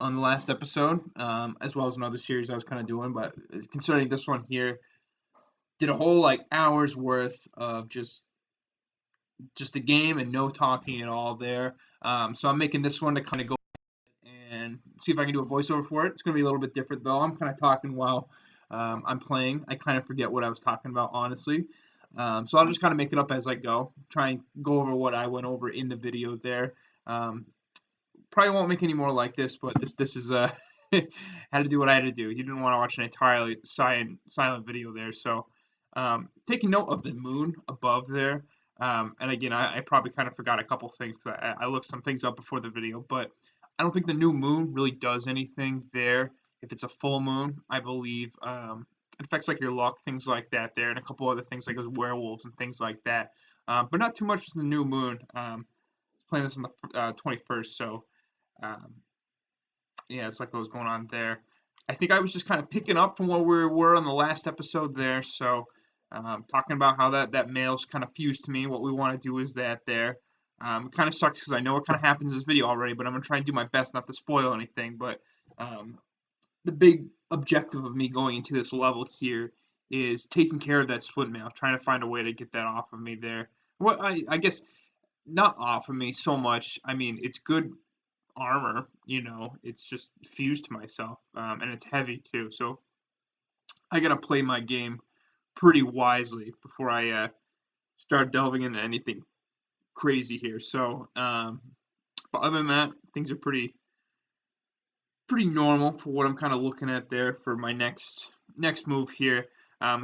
on the last episode, as well as another series I was kind of doing. But concerning this one here, did a whole like hour's worth of just the game and no talking at all there. So I'm making this one to kind of go and see if I can do a voiceover for it. It's going to be a little bit different though. I'm kind of talking while I'm playing. I kind of forget what I was talking about, honestly. So I'll just kind of make it up as I go. Try and go over what I went over in the video there. Um, Probably won't make any more like this, but this is had to do what I had to do. You didn't want to watch an entirely silent video there, so taking note of the moon above there. And again, I probably kind of forgot a couple things because I looked some things up before the video, but I don't think the new moon really does anything there. If it's a full moon, I believe it affects like your luck, things like that there, and a couple other things like those werewolves and things like that. But not too much with the new moon. Playing this on the 21st, so um, yeah, it's like what was going on there. I think I was just kind of picking up from where we were on the last episode there. So, talking about how that male's kind of fused to me. What we want to do is that there. It kind of sucks because I know what kind of happens in this video already, but I'm gonna try and do my best not to spoil anything. But um, the big objective of me going into this level here is taking care of that split male, trying to find a way to get that off of me there. What I guess not off of me so much. I mean, it's good armor, it's just fused to myself, and it's heavy too. So I gotta play my game pretty wisely before I start delving into anything crazy here. So, but other than that, things are pretty normal for what I'm kind of looking at there for my next move here.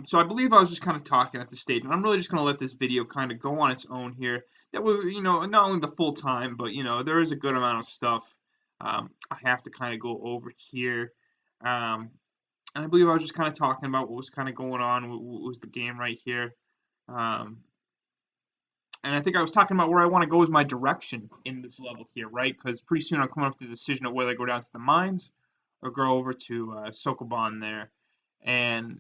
So I believe I was just kind of talking at this stage, and I'm really just going to let this video kind of go on its own here. That way, not only the full time, but there is a good amount of stuff I have to kind of go over here. And I believe I was just kind of talking about what was kind of going on, what was the game right here. Um, and I think I was talking about where I want to go as my direction in this level here, right? Because pretty soon I'm coming up to the decision of whether I go down to the mines or go over to Sokoban there. And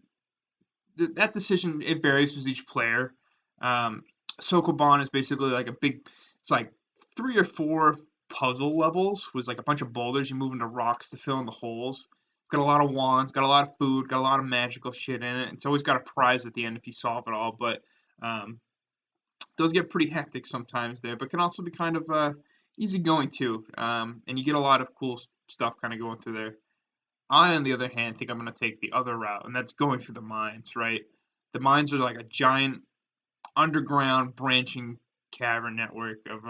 that decision, it varies with each player. Um, Sokoban is basically like it's like 3 or 4 puzzle levels with like a bunch of boulders. You move into rocks to fill in the holes. Got a lot of wands, got a lot of food, got a lot of magical shit in it. It's always got a prize at the end if you solve it all, but um, those get pretty hectic sometimes there, but can also be kind of easy going too. And you get a lot of cool stuff kind of going through there. I, on the other hand, think I'm going to take the other route, and that's going through the mines, right? The mines are like a giant underground branching cavern network of,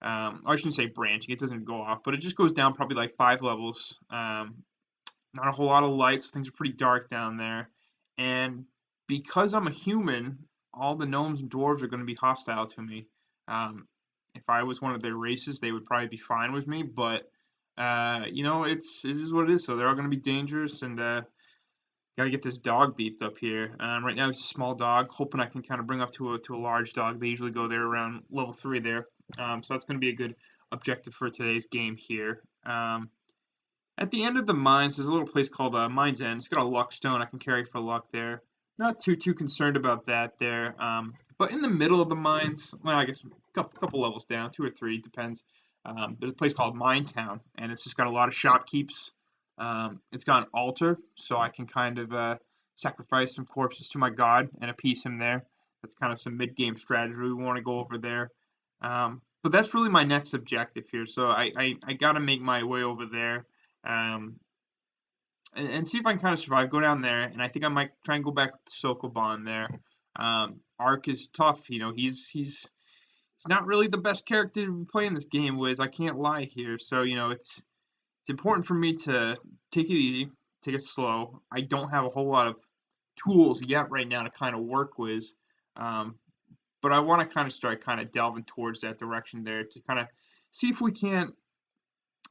I shouldn't say branching, it doesn't go off, but it just goes down probably like 5 levels. Not a whole lot of lights, things are pretty dark down there. And because I'm a human, all the gnomes and dwarves are going to be hostile to me. If I was one of their races, they would probably be fine with me, but it is what it is. So they're all going to be dangerous, and gotta get this dog beefed up here. Right now it's a small dog, hoping I can kind of bring up to a large dog. They usually go there around level 3 there, so that's going to be a good objective for today's game here. At the end of the mines, there's a little place called Mines End. It's got a luck stone I can carry for luck there. Not too concerned about that there. But in the middle of the mines, well, I guess a couple levels down, 2 or 3, depends. There's a place called Mine Town, and it's just got a lot of shopkeeps. It's got an altar, so I can kind of sacrifice some corpses to my god and appease him there. That's kind of some mid-game strategy we want to go over there. But that's really my next objective here. So I got to make my way over there um, and see if I can kind of survive. Go down there, and I think I might try and go back to Sokoban there. Ark is tough. He's not really the best character to play in this game with. I can't lie here. So it's important for me to take it easy, take it slow. I don't have a whole lot of tools yet right now to kind of work with, um, but I want to kind of start kind of delving towards that direction there to kind of see if we can't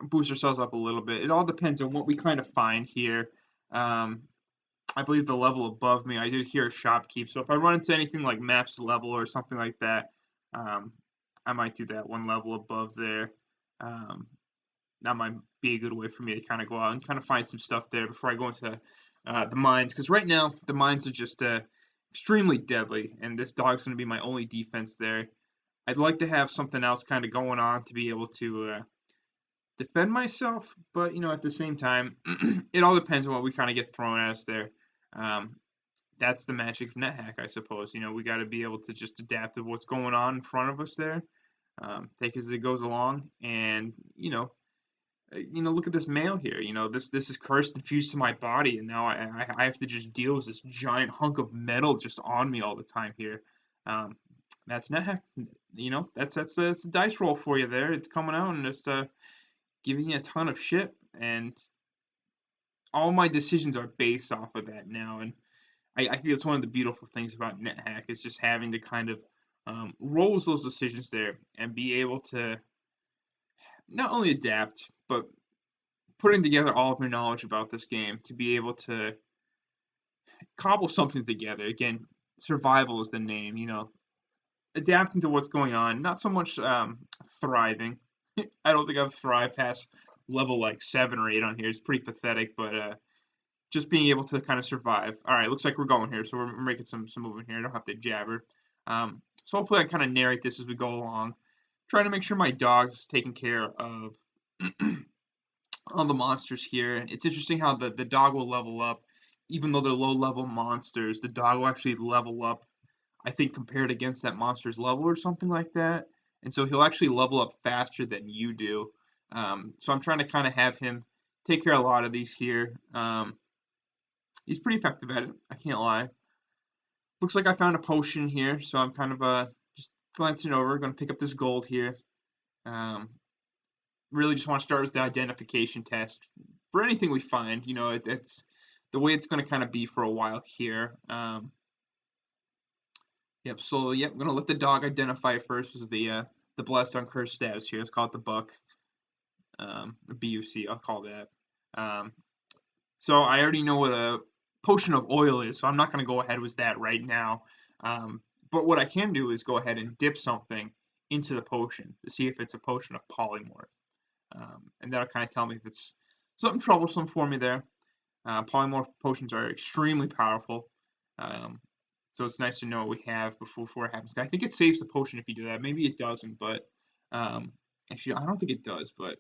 boost ourselves up a little bit. It all depends on what we kind of find here. Um, I believe the level above me, I did hear a shopkeep. So if I run into anything like maps level or something like that, um, I might do that one level above there. Um, that might be a good way for me to kind of go out and kind of find some stuff there before I go into the mines. Because right now, the mines are just extremely deadly, and this dog's going to be my only defense there. I'd like to have something else kind of going on to be able to defend myself, but at the same time, it all depends on what we kind of get thrown at us there. Um, that's the magic of NetHack, I suppose. We got to be able to just adapt to what's going on in front of us there, take it as it goes along, and look at this mail here. This is cursed and fused to my body, and now I have to just deal with this giant hunk of metal just on me all the time here. Um, that's NetHack. That's a dice roll for you there. It's coming out and it's giving you a ton of shit, and all my decisions are based off of that now. And I think it's one of the beautiful things about NetHack is just having to kind of roll with those decisions there and be able to not only adapt but putting together all of your knowledge about this game to be able to cobble something together. Again, survival is the name. Adapting to what's going on, not so much thriving. I don't think I've thrived past level like 7 or 8 on here. It's pretty pathetic, but just being able to kind of survive. All right, looks like we're going here, so we're making some movement here. I don't have to jabber. So hopefully I kind of narrate this as we go along, trying to make sure my dog's taken care of all the monsters here. It's interesting how the dog will level up, even though they're low level monsters. The dog will actually level up, I think, compared against that monster's level or something like that. And so he'll actually level up faster than you do. So I'm trying to kind of have him take care of a lot of these here. He's pretty effective at it, I can't lie. Looks like I found a potion here, so I'm kind of just glancing over. Going to pick up this gold here. Um, really just want to start with the identification test for anything we find. It's the way it's going to kind of be for a while here. Yep. So yep, I'm going to let the dog identify first. This is the blessed uncursed status here. Let's call it the buck. BUC. I'll call that. Um, so I already know what a potion of oil is, so I'm not going to go ahead with that right now. But what I can do is go ahead and dip something into the potion to see if it's a potion of polymorph. And that'll kind of tell me if it's something troublesome for me there. Polymorph potions are extremely powerful. So it's nice to know what we have before it happens. I think it saves the potion if you do that. Maybe it doesn't, but actually, I don't think it does. But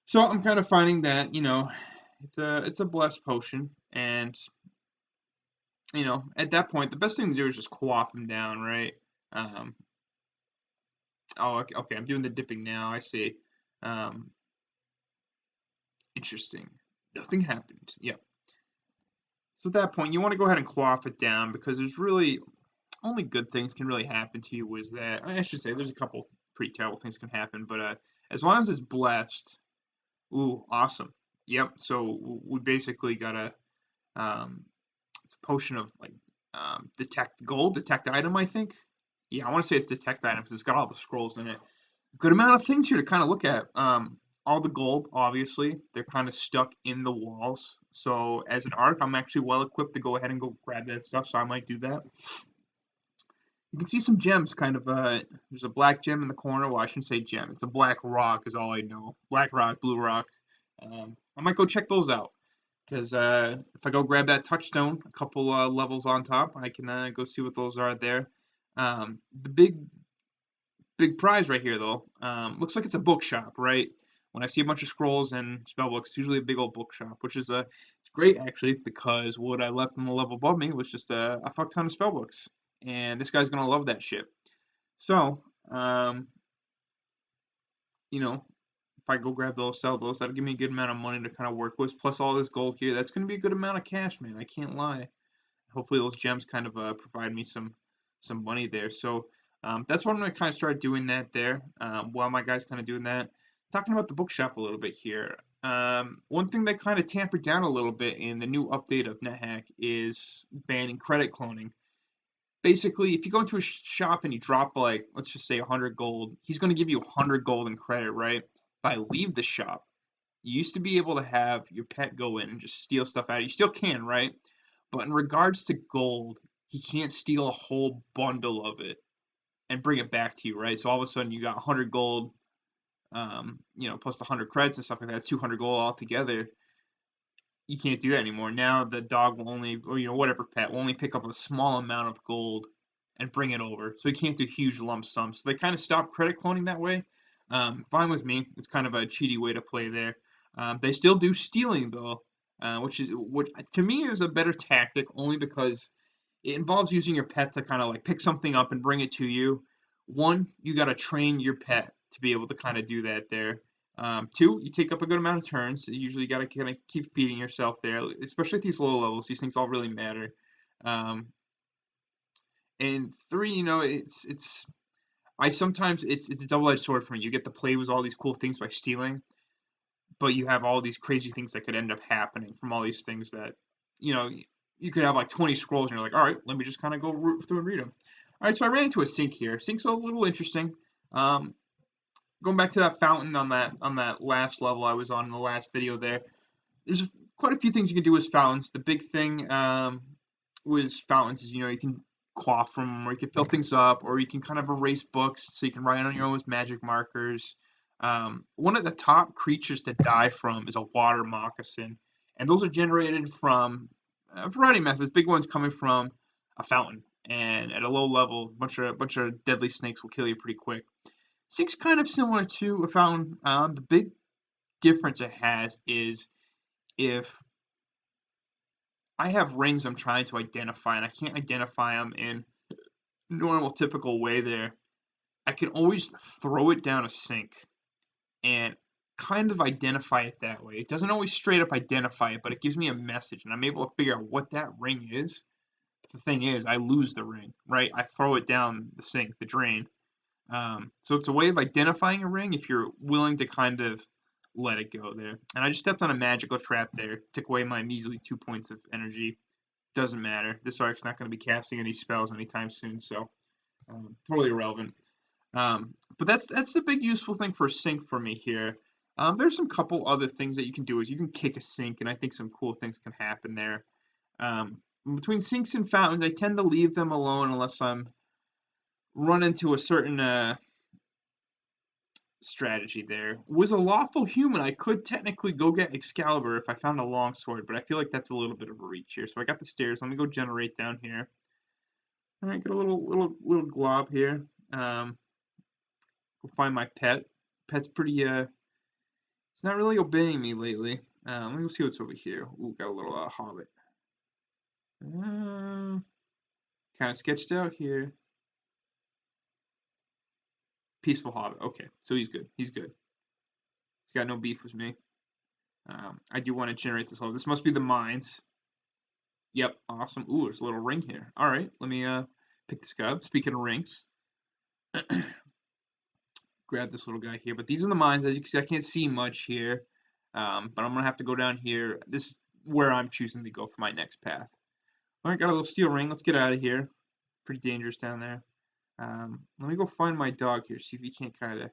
so I'm kind of finding that it's a blessed potion, and at that point, the best thing to do is just quaff him down, right? Um, oh, okay, I'm doing the dipping now. I see. Um, interesting. Nothing happened. Yep. So at that point, you want to go ahead and quaff it down because there's really only good things can really happen to you. Was that I should say there's a couple pretty terrible things can happen, but as long as it's blessed, ooh, awesome. Yep. So we basically got um, it's a potion of like detect gold, detect item. I think. Yeah, I want to say it's detect item because it's got all the scrolls in it. Good amount of things here to kind of look at. All the gold, obviously, they're kind of stuck in the walls. So as an arc, I'm actually well equipped to go ahead and go grab that stuff. So I might do that. You can see some gems kind of, there's a black gem in the corner. Well, I shouldn't say gem. It's a black rock is all I know. Black rock, blue rock. I might go check those out. Because if I go grab that touchstone, a couple levels on top, I can go see what those are there. The big prize right here, though, looks like it's a bookshop, right? When I see a bunch of scrolls and spellbooks, it's usually a big old bookshop, which is it's great actually because what I left on the level above me was just a fuck ton of spellbooks, and this guy's gonna love that shit. So, if I go grab those, sell those, that'll give me a good amount of money to kind of work with. Plus all this gold here, that's gonna be a good amount of cash, man. I can't lie. Hopefully those gems kind of provide me some money there. So that's when I'm gonna kind of start doing that there. While my guy's kind of doing that, talking about the bookshop a little bit here. One thing that kind of tampered down a little bit in the new update of NetHack is banning credit cloning. Basically, if you go into a shop and you drop like, let's just say 100 gold, he's going to give you 100 gold in credit, right? If I leave the shop, you used to be able to have your pet go in and just steal stuff out. You still can, right? But in regards to gold, he can't steal a whole bundle of it and bring it back to you, right? So all of a sudden you got 100 gold, plus the 100 credits and stuff like that. It's 200 gold altogether. You can't do that anymore. Now the dog will only, or whatever pet will only pick up a small amount of gold and bring it over. So he can't do huge lump sums. So they kind of stopped credit cloning that way. Fine with me. It's kind of a cheaty way to play there. They still do stealing though, which is what to me is a better tactic only because it involves using your pet to kind of like pick something up and bring it to you. One, you got to train your pet to be able to kind of do that there. Two, you take up a good amount of turns. So you usually got to kind of keep feeding yourself there, especially at these low levels. These things all really matter. Um, and three, it's I sometimes it's a double-edged sword for me. You get to play with all these cool things by stealing, but you have all these crazy things that could end up happening from all these things that, you know, you could have like 20 scrolls and you're like, all right, let me just kind of go through and read them. All right, so I ran into a sink here. Sink's a little interesting. Um, Going back to that fountain on that last level I was on in the last video there. There's quite a few things you can do with fountains. The big thing with fountains is you can quaff from them, or you can fill things up, or you can kind of erase books so you can write on your own with magic markers. One of the top creatures to die from is a water moccasin, and those are generated from a variety of methods. Big ones coming from a fountain, and at a low level, a bunch of deadly snakes will kill you pretty quick. Sink's kind of similar to a fountain. The big difference it has is if I have rings I'm trying to identify and I can't identify them in normal typical way there, I can always throw it down a sink and kind of identify it that way. It doesn't always straight up identify it, but it gives me a message and I'm able to figure out what that ring is. The thing is, I lose the ring, right? I throw it down the sink, the drain. So it's a way of identifying a ring if you're willing to kind of let it go there. And I just stepped on a magical trap there, took away my measly 2 points of energy. Doesn't matter. This arc's not going to be casting any spells anytime soon, so totally irrelevant. But that's the big useful thing for a sink for me here. There's some couple other things that you can do. Is you can kick a sink, and I think some cool things can happen there. Between sinks and fountains, I tend to leave them alone unless I'm run into a certain strategy there. Was a lawful human, I could technically go get Excalibur if I found a long sword, but I feel like that's a little bit of a reach here. So I got the stairs. Let me go generate down here. All right, get a little glob here. Go find my pet. Pet's pretty it's not really obeying me lately. Let me go see what's over here. Ooh, got a little hobbit. Kind of sketched out here. Peaceful hobbit. Okay, so he's good. He's good. He's got no beef with me. I do want to generate this level. This must be the mines. Yep, awesome. Ooh, there's a little ring here. All right, let me pick this guy up. Speaking of rings, grab this little guy here. But these are the mines. As you can see, I can't see much here. But I'm gonna have to go down here. This is where I'm choosing to go for my next path. All right, got a little steel ring. Let's get out of here. Pretty dangerous down there. Let me go find my dog here. See if he can't kind of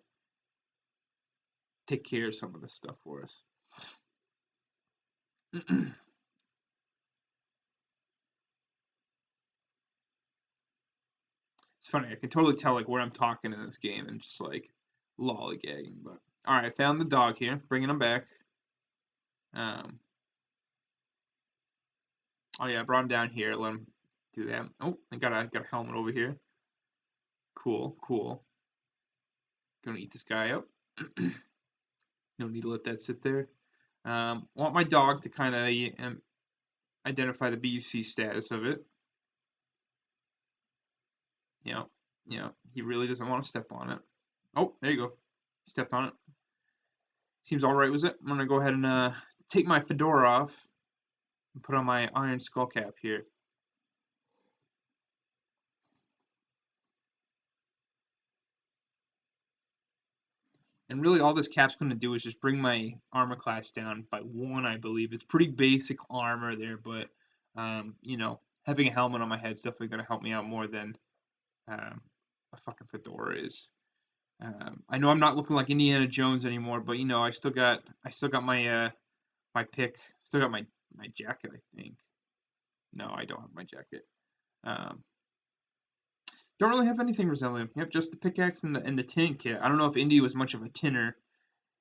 take care of some of this stuff for us. It's funny. I can totally tell like where I'm talking in this game and just like lollygagging. But all right, I found the dog here. Bringing him back. Um, oh yeah, I brought him down here. Let him do that. Oh, I got a helmet over here. Cool, cool. Gonna eat this guy up. No need to let that sit there. Want my dog to kind of identify the BUC status of it. You know, he really doesn't want to step on it. Oh, there you go. He stepped on it. Seems all right with it. I'm gonna go ahead and take my fedora off and put on my iron skull cap here. And really all this cap's going to do is just bring my armor class down by 1, I believe. It's pretty basic armor there, but, having a helmet on my head is definitely going to help me out more than a fucking fedora is. I know I'm not looking like Indiana Jones anymore, but, I still got my pick. Still got my jacket, I think. No, I don't have my jacket. Um, don't really have anything resembling. Yep, just the pickaxe and the tin kit. I don't know if Indy was much of a tinner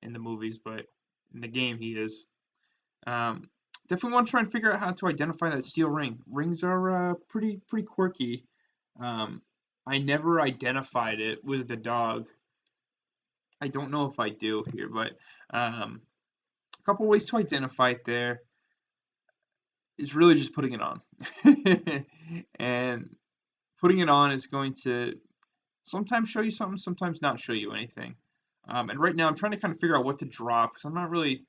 in the movies, but in the game he is. Um, Definitely want to try and figure out how to identify that steel ring. Rings are pretty quirky. Um, I never identified it with the dog. I don't know if I do here, but a couple ways to identify it there is really just putting it on. And putting it on is going to sometimes show you something, sometimes not show you anything. And right now I'm trying to kind of figure out what to drop because I'm not really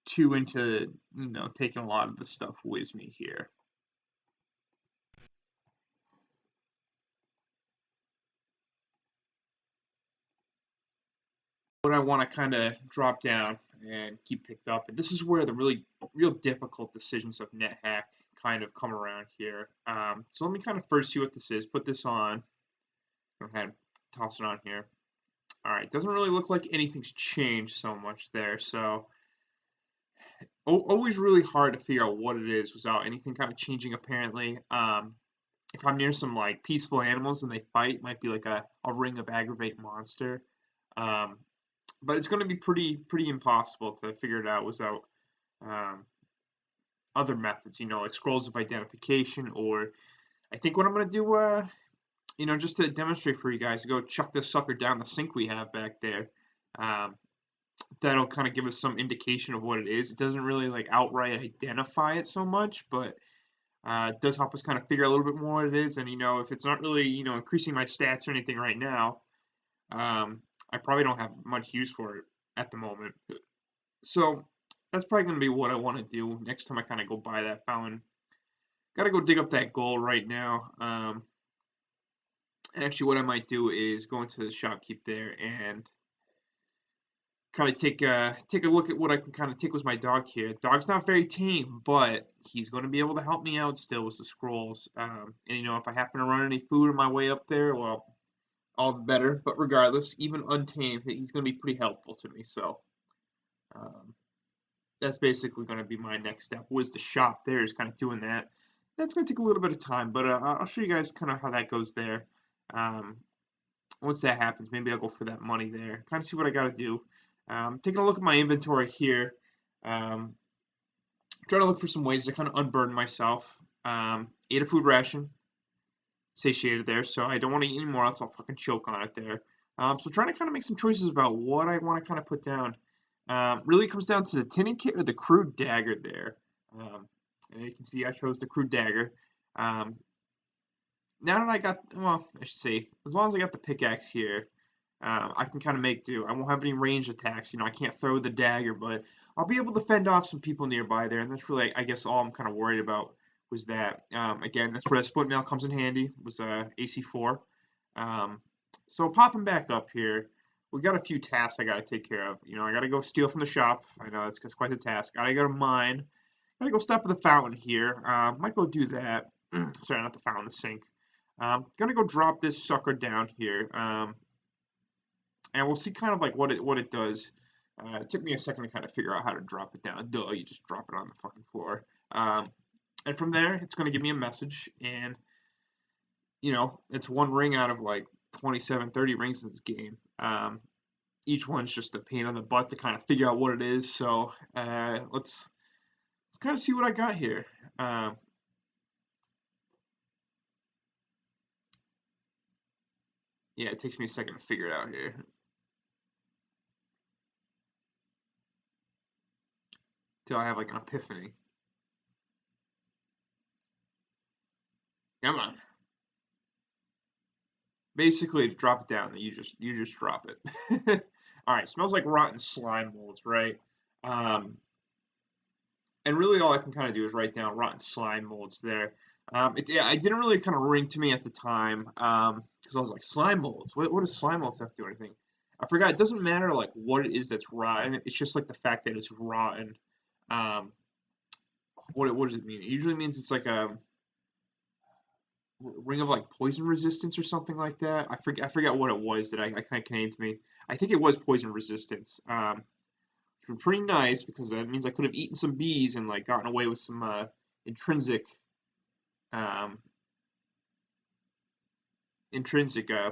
too into, taking a lot of the stuff with me here. What I want to kind of drop down and keep picked up. And this is where the really real difficult decisions of NetHack kind of come around here. So let me kind of first see what this is. Put this on. Go ahead, toss it on here. All right, doesn't really look like anything's changed so much there. So always really hard to figure out what it is without anything kind of changing apparently. If I'm near some like peaceful animals and they fight, might be like a ring of aggravate monster. Um, but it's going to be pretty impossible to figure it out without um, other methods, like scrolls of identification, or I think what I'm going to do, just to demonstrate for you guys, go chuck this sucker down the sink we have back there. Um, that'll kind of give us some indication of what it is. It doesn't really like outright identify it so much, but it does help us kind of figure out a little bit more what it is. And if it's not really increasing my stats or anything right now, I probably don't have much use for it at the moment. So that's probably going to be what I want to do next time I kind of go buy that fountain. Got to go dig up that gold right now. Actually, what I might do is go into the shopkeep there and kind of take a look at what I can kind of take with my dog here. Dog's not very tame, but he's going to be able to help me out still with the scrolls. And if I happen to run any food on my way up there, well, all the better. But regardless, even untamed, he's going to be pretty helpful to me. So um, that's basically going to be my next step. Was the shop there is kind of doing that. That's going to take a little bit of time, but I'll show you guys kind of how that goes there. Um, once that happens, maybe I'll go for that money there. Kind of see what I got to do. Taking a look at my inventory here. Um, trying to look for some ways to kind of unburden myself. Ate a food ration, satiated there, so I don't want to eat anymore else I'll fucking choke on it there. So trying to kind of make some choices about what I want to kind of put down. Really comes down to the tinning kit or the crude dagger there. And you can see I chose the crude dagger. Um, now that I got, well, I should say, as long as I got the pickaxe here, I can kind of make do. I won't have any ranged attacks. I can't throw the dagger, but I'll be able to fend off some people nearby there, and that's really, I guess, all I'm kind of worried about was that. Again, that's where the split mail comes in handy, was AC4. Um, so popping back up here, we got a few tasks I got to take care of. I got to go steal from the shop. I know that's quite the task. Got to go to mine. Got to go stop at the fountain here. Might go do that. Sorry, not the fountain, the sink. Gonna go drop this sucker down here. And we'll see kind of like what it does. It took me a second to kind of figure out how to drop it down. Duh, you just drop it on the fucking floor. And from there, it's going to give me a message, and it's one ring out of like 27, 30 rings in this game. Each one's just a pain on the butt to kind of figure out what it is. So let's kind of see what I got here. Yeah, it takes me a second to figure it out here. Till I have like an epiphany. Come on. Basically, to drop it down, you just drop it. All right, smells like rotten slime molds, right? Um, and really, all I can kind of do is write down rotten slime molds there. Yeah, it didn't really kind of ring to me at the time because I was like, slime molds. What does slime molds have to do with anything? I forgot. It doesn't matter like what it is that's rotten. It's just like the fact that it's rotten. Um, what does it mean? It usually means it's like a ring of like poison resistance or something like that. I forget what it was that I kind of came to me. I think it was poison resistance. Which was pretty nice because that means I could have eaten some bees and like gotten away with some intrinsic um,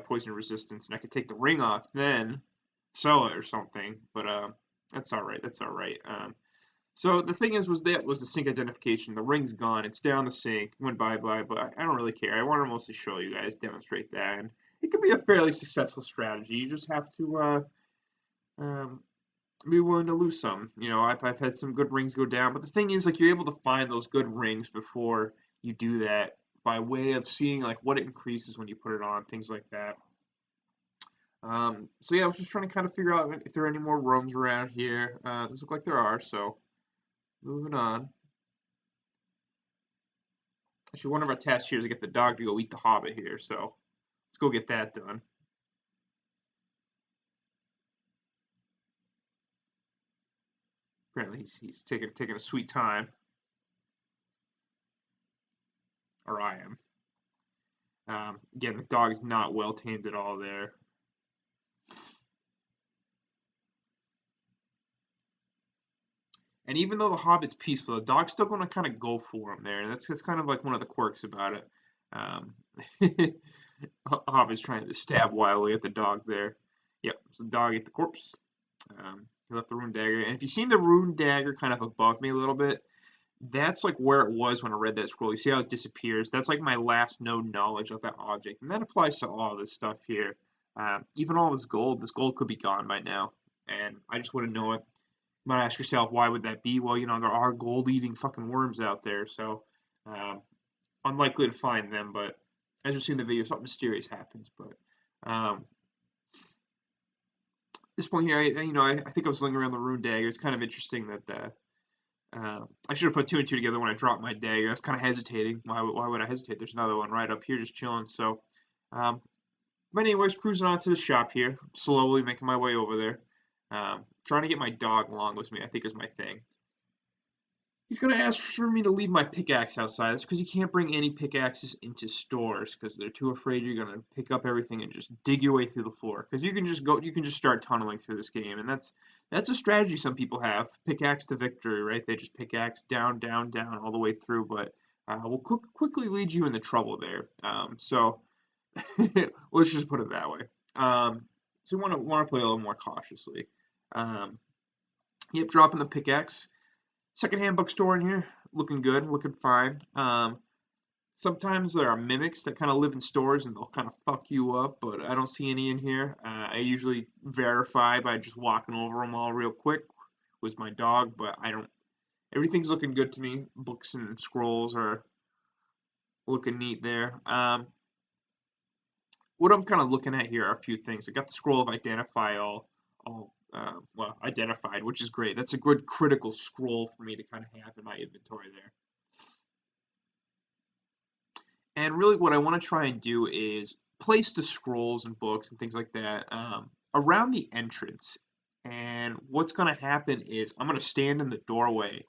poison resistance, and I could take the ring off then sell it or something. But that's all right. That's all right. So the thing is, was the sink identification. The ring's gone. It's down the sink. Went bye-bye, but I don't really care. I want to mostly show you guys, demonstrate that. And it could be a fairly successful strategy. You just have to um, be willing to lose some. You know, I've had some good rings go down, but the thing is, like, you're able to find those good rings before you do that by way of seeing like what it increases when you put it on, things like that. So yeah, I was just trying to kind of figure out if there are any more rooms around here. Does look like there are, so moving on. Actually, one of our tasks here is to get the dog to go eat the hobbit here, so let's go get that done. Apparently, he's taking a sweet time, or I am. Again, the dog is not well tamed at all there. And even though the Hobbit's peaceful, the dog's still going to kind of go for him there, and that's kind of like one of the quirks about it. Um, Hobbit's trying to stab wildly at the dog there. Yep, so the dog ate the corpse. He left the rune dagger, and if you've seen the rune dagger kind of above me a little bit, that's like where it was when I read that scroll. You see how it disappears? That's like my last known knowledge of that object, and that applies to all this stuff here. Even all this gold. This gold could be gone by now, and I just wouldn't know it. You might ask yourself, why would that be? Well, you know, there are gold-eating fucking worms out there, so um, unlikely to find them. But as you see in the video, something mysterious happens. But at this point here, I think I was lingering around the rune dagger. It's kind of interesting that I should have put two and two together when I dropped my dagger. I was kind of hesitating. Why would I hesitate? There's another one right up here just chilling. So, um, but anyways, cruising on to the shop here, slowly making my way over there. Trying to get my dog along with me, I think is my thing. He's going to ask for me to leave my pickaxe outside. That's because you can't bring any pickaxes into stores because they're too afraid you're going to pick up everything and just dig your way through the floor. Because you can just start tunneling through this game, and that's a strategy some people have. Pickaxe to victory, right? They just pickaxe down, down, down all the way through, but will quickly lead you into trouble there. So let's just put it that way. So you want to play a little more cautiously. Um, yep, dropping the pickaxe. Secondhand bookstore in here, looking good, looking fine. Sometimes there are mimics that kind of live in stores and they'll kind of fuck you up, but I don't see any in here. I usually verify by just walking over them all real quick with my dog, but I don't. Everything's looking good to me. Books and scrolls are looking neat there. What I'm kind of looking at here are a few things. I got the scroll of identify all well identified, which is great. That's a good critical scroll for me to kind of have in my inventory there. And really, what I want to try and do is place the scrolls and books and things like that around the entrance. And what's going to happen is I'm going to stand in the doorway,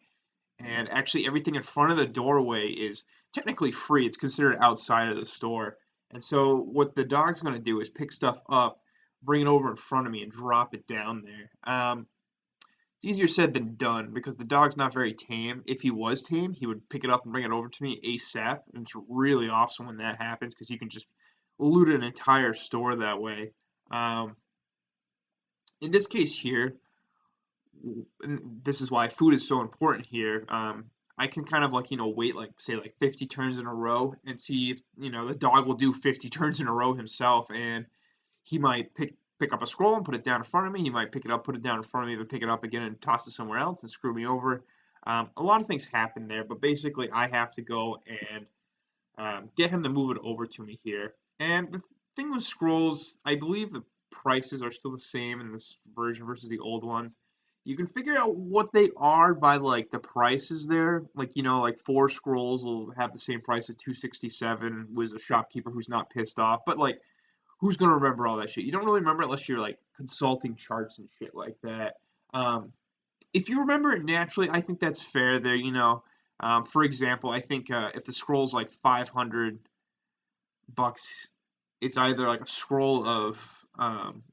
and actually, everything in front of the doorway is technically free. It's considered outside of the store. And so, what the dog's going to do is pick stuff up, bring it over in front of me, and drop it down there. It's easier said than done because the dog's not very tame. If he was tame, he would pick it up and bring it over to me ASAP. And it's really awesome when that happens because you can just loot an entire store that way. Um, in this case here, and this is why food is so important here. I can kind of like wait like say like 50 turns in a row and see if the dog will do 50 turns in a row himself, and he might pick up a scroll and put it down in front of me. He might pick it up, put it down in front of me, but pick it up again and toss it somewhere else and screw me over. A lot of things happen there, but basically I have to go and get him to move it over to me here. And the thing with scrolls, I believe the prices are still the same in this version versus the old ones. You can figure out what they are by like the prices there. Like like four scrolls will have the same price at 267 with a shopkeeper who's not pissed off. But like who's gonna remember all that shit? You don't really remember it unless you're like consulting charts and shit like that. Um, if you remember it naturally, I think that's fair there. For example, I think if the scroll's like 500 bucks, it's either like um,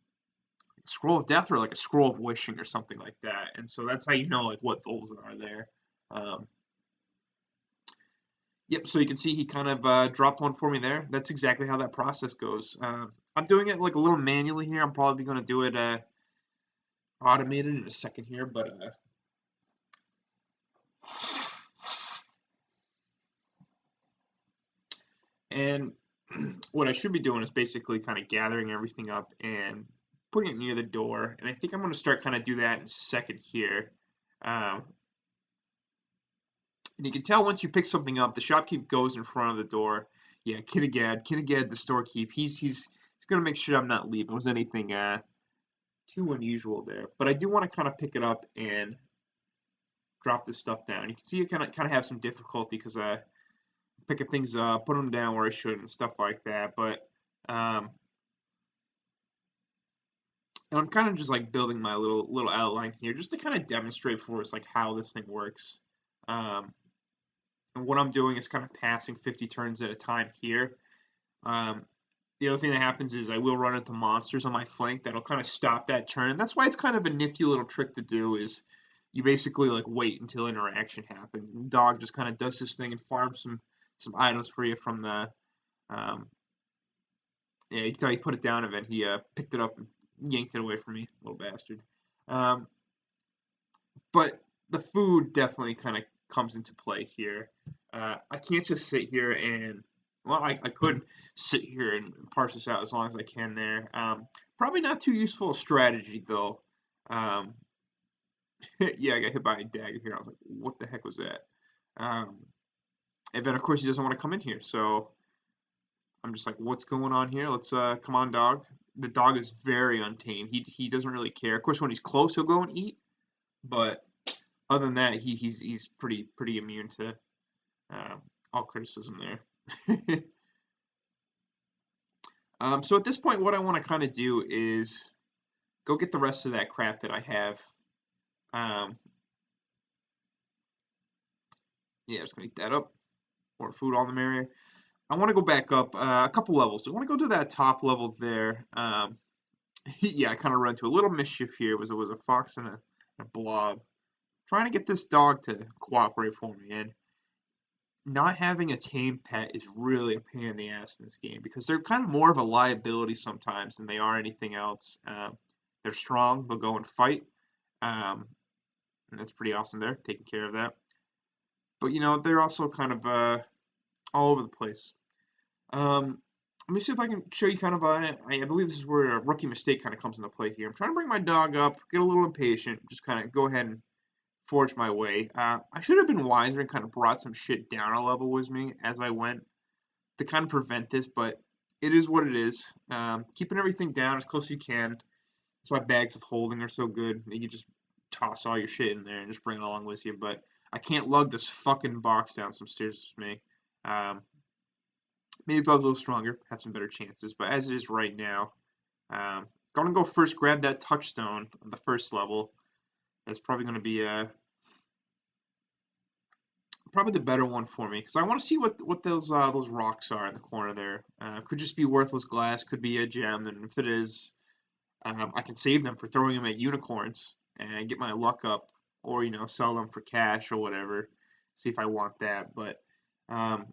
a scroll of death or like a scroll of wishing or something like that. And so that's how you know like what those are there. Um, yep. So you can see he kind of dropped one for me there. That's exactly how that process goes. I'm doing it like a little manually here. I'm probably going to do it automated in a second here, but and what I should be doing is basically kind of gathering everything up and putting it near the door, and I think I'm going to start kind of do that in a second here. Um, and you can tell once you pick something up, the shopkeep goes in front of the door. Yeah, Kinnegad, the storekeep. He's going to make sure I'm not leaving. Was anything too unusual there? But I do want to kind of pick it up and drop this stuff down. You can see you kind of have some difficulty because picking things up, put them down where I should, and stuff like that. But um, and I'm kind of just like building my little outline here just to kind of demonstrate for us like how this thing works. Um, and what I'm doing is kind of passing 50 turns at a time here. Um, the other thing that happens is I will run into monsters on my flank that'll kind of stop that turn. That's why it's kind of a nifty little trick to do is you basically like wait until interaction happens. And the dog just kind of does this thing and farms some items for you from the um, yeah, you can tell he put it down and then he picked it up and yanked it away from me, little bastard. Um, but the food definitely kind of comes into play here. I can't just sit here and, well, I could sit here and parse this out as long as I can there. Probably not too useful a strategy though. Um, yeah, I got hit by a dagger here. I was like, what the heck was that? Um, and then of course he doesn't want to come in here, so I'm just like, what's going on here? Let's come on, dog. The dog is very untamed. He doesn't really care. Of course, when he's close, he'll go and eat. But other than that, he's pretty immune to all criticism there. So at this point, what I want to kind of do is go get the rest of that crap that I have. Um, yeah, just gonna eat that up. More food, all the merrier. I want to go back up a couple levels. I want to go to that top level there. Yeah, I kind of run into a little mischief here. It was a fox and a blob trying to get this dog to cooperate for me. And not having a tame pet is really a pain in the ass in this game because they're kind of more of a liability sometimes than they are anything else. They're strong. They'll go and fight. Um, and that's pretty awesome there, taking care of that. But they're also kind of all over the place. Um, Let me see if I can show you kind of I believe this is where a rookie mistake kind of comes into play here. I'm trying to bring my dog up, get a little impatient, just kind of go ahead and forge my way. I should have been wiser and kind of brought some shit down a level with me as I went to kind of prevent this, but it is what it is. Keeping everything down as close as you can. That's why bags of holding are so good. You can just toss all your shit in there and just bring it along with you. But I can't lug this fucking box down some stairs with me. Maybe if I was a little stronger, have some better chances. But as it is right now, gonna go first grab that touchstone on the first level. That's probably gonna be probably the better one for me because I want to see what those rocks are in the corner there. Could just be worthless glass, could be a gem, and if it is, I can save them for throwing them at unicorns and get my luck up, or sell them for cash or whatever. See if I want that, but um,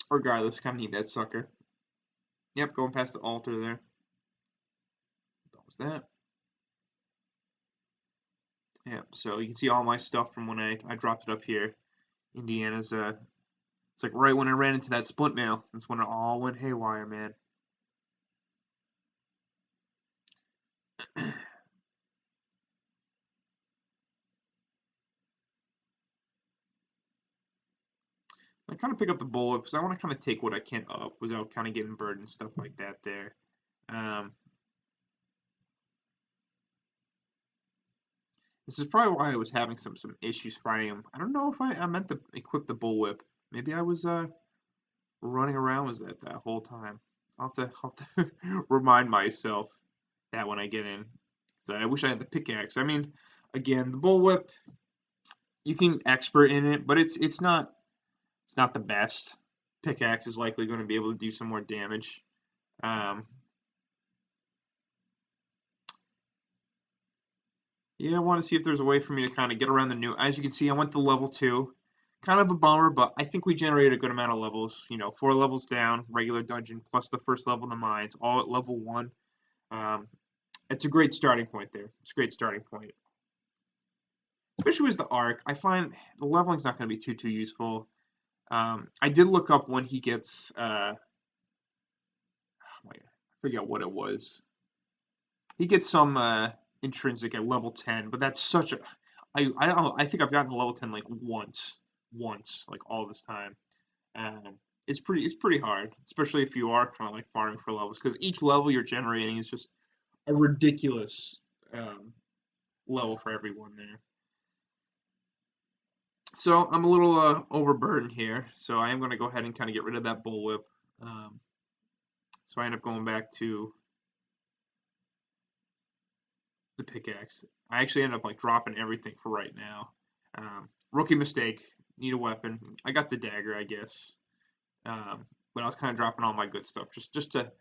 regardless, kind of need that sucker. Yep, going past the altar there. That was that. Yeah, so you can see all my stuff from when I dropped it up here. Indiana's it's like right when I ran into that split mail. That's when it all went haywire, man. I kind of pick up the bullet because I want to kind of take what I can up without kind of getting burned and stuff like that there. Um, this is probably why I was having some issues finding him. I don't know if I meant to equip the bullwhip. Maybe I was running around with that whole time. I'll have to remind myself that when I get in. So I wish I had the pickaxe. I mean, again, the bullwhip, you can expert in it, but it's not the best. Pickaxe is likely going to be able to do some more damage. Um, yeah, I want to see if there's a way for me to kind of get around the new. As you can see, I went to level 2. Kind of a bummer, but I think we generated a good amount of levels. 4 levels down, regular dungeon, plus the first level of the mines, all at level 1. Um, it's a great starting point there. It's a great starting point. Especially with the arc, I find the leveling's not going to be too useful. I did look up when he gets. Oh my God, I forget what it was. He gets some intrinsic at level 10, but that's such a I don't know, I think I've gotten to level 10 like once like all this time. It's pretty hard, especially if you are kind of like farming for levels, because each level you're generating is just a ridiculous um, level for everyone there. So I'm a little overburdened here, so I am going to go ahead and kind of get rid of that bullwhip. Um, so I end up going back to the pickaxe. I actually end up like dropping everything for right now. Rookie mistake. Need a weapon. I got the dagger, I guess. But I was kind of dropping all my good stuff just to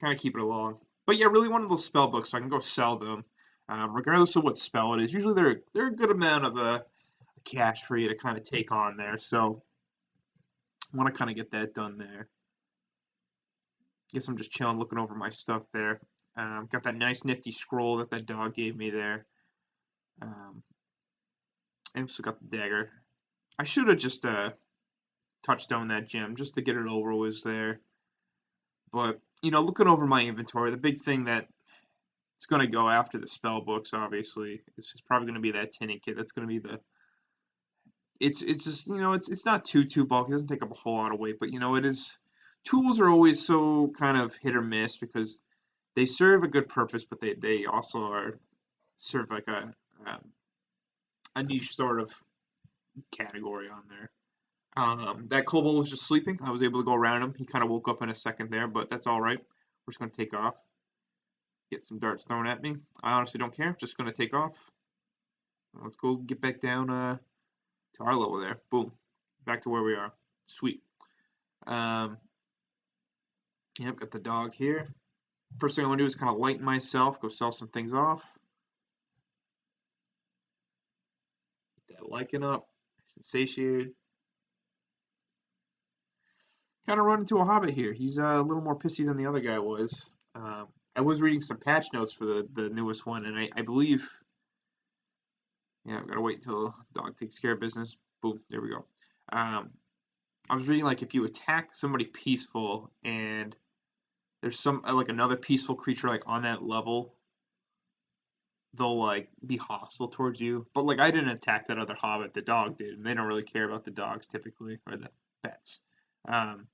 kind of keep it along. But yeah, really one of those spell books, so I can go sell them, regardless of what spell it is. Usually they're a good amount of cash for you to kind of take on there. So I want to kind of get that done there. Guess I'm just chilling, looking over my stuff there. Got that nice nifty scroll that dog gave me there. I also got the dagger. I should have just touchstone that gem just to get it over was there. But looking over my inventory, the big thing that it's going to go after the spell books, obviously, it's probably going to be that tinning kit. That's going to be the. It's just it's not too bulky. It doesn't take up a whole lot of weight, but it is. Tools are always so kind of hit or miss because they serve a good purpose, but they also serve like a niche sort of category on there. That kobold was just sleeping. I was able to go around him. He kind of woke up in a second there, but that's all right. We're just going to take off. Get some darts thrown at me. I honestly don't care. Just going to take off. Let's go get back down to our level there. Boom. Back to where we are. Sweet. Um, yep, got the dog here. First thing I want to do is kind of lighten myself, go sell some things off. Get that liking up. Satiated. Kind of run into a hobbit here. He's a little more pissy than the other guy was. I was reading some patch notes for the newest one, and I believe, yeah, I've got to wait until the dog takes care of business. Boom, there we go. I was reading like if you attack somebody peaceful and there's some like another peaceful creature like on that level, they'll like be hostile towards you. But like I didn't attack that other hobbit, the dog did, and they don't really care about the dogs typically or the pets. Um,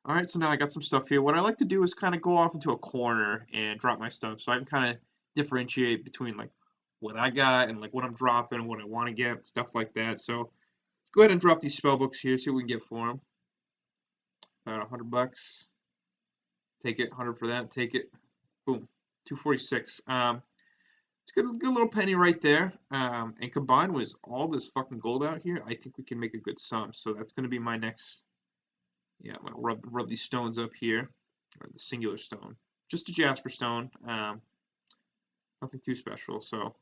All right, so now I got some stuff here. What I like to do is kind of go off into a corner and drop my stuff so I can kind of differentiate between like what I got and like what I'm dropping and what I want to get, stuff like that. So let's go ahead and drop these spell books here, see what we can get for them. About 100 bucks. Take it, 100 for that. Take it. Boom. 246. It's a good little penny right there. And combined with all this fucking gold out here, I think we can make a good sum. So that's going to be my next. Yeah, I'm gonna rub these stones up here, or the singular stone, just a jasper stone. Nothing too special. So,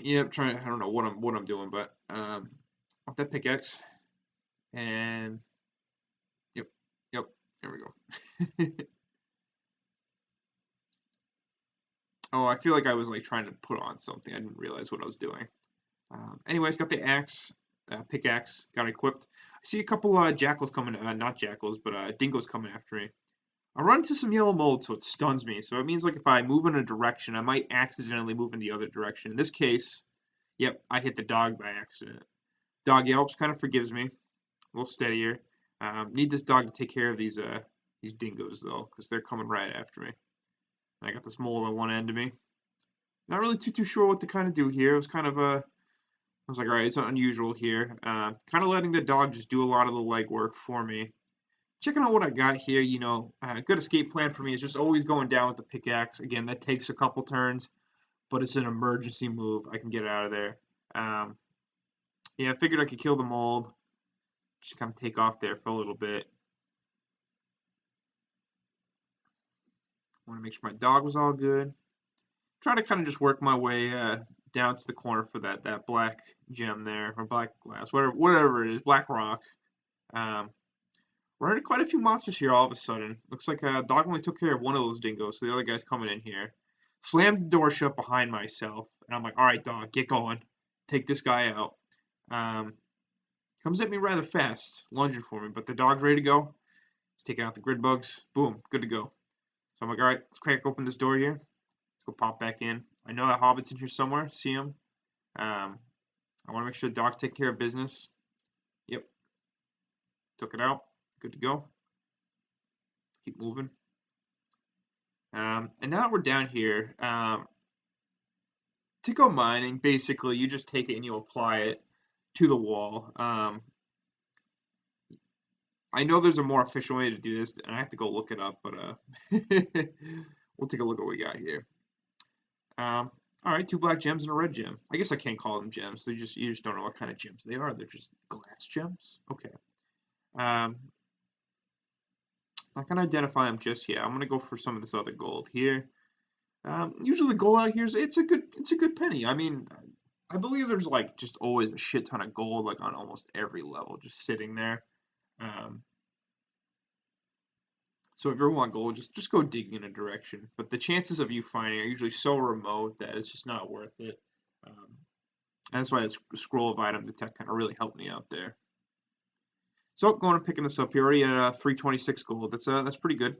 yep. Trying. I don't know what I'm doing, but want that pickaxe, and yep, yep. There we go. Oh, I feel like I was like trying to put on something. I didn't realize what I was doing. Anyways, got the axe, pickaxe, got equipped. I see a couple jackals coming. Not jackals, but dingoes coming after me. I run into some yellow mold, so it stuns me. So it means like if I move in a direction, I might accidentally move in the other direction. In this case, yep, I hit the dog by accident. Dog yelps, kind of forgives me. A little steadier. Need this dog to take care of these dingoes though, because they're coming right after me. And I got this mole on one end of me. Not really too sure what to kind of do here. It was kind of a I was like, all right, it's unusual here. Kind of letting the dog just do a lot of the legwork for me. Checking out what I got here, a good escape plan for me is just always going down with the pickaxe. Again, that takes a couple turns, but it's an emergency move. I can get out of there. Um, yeah, I figured I could kill the mold. Just kind of take off there for a little bit. Want to make sure my dog was all good. Try to kind of just work my way down to the corner for that black gem there, or black glass, whatever it is, black rock. Um, We're already quite a few monsters here all of a sudden. Looks like dog only took care of one of those dingoes, so the other guy's coming in here. Slammed the door shut behind myself, and I'm like, all right, dog, get going. Take this guy out. Um, Comes at me rather fast, lunging for me, but the dog's ready to go. He's taking out the grid bugs. Boom, good to go. So I'm like, all right, let's crack open this door here. Let's go pop back in. I know that hobbit's in here somewhere. See him. I want to make sure the dog's taking care of business. Yep, took it out. Good to go. Keep moving. And now that we're down here, to go mining, basically, you just take it and you apply it to the wall. I know there's a more efficient way to do this, and I have to go look it up, but we'll take a look at what we got here. All right, two black gems and a red gem. I guess I can't call them gems. You just don't know what kind of gems they are. They're just glass gems. Okay. Um, Not gonna identify them just yet. I'm gonna go for some of this other gold here. Usually the gold out here is it's a good penny. I mean, I believe there's like just always a shit ton of gold like on almost every level just sitting there. Um, so if you ever want gold, just go digging in a direction. But the chances of you finding are usually so remote that it's just not worth it. Um, and that's why this scroll of item detect kind of really helped me out there. So going and picking this up here, already at 326 gold. That's pretty good.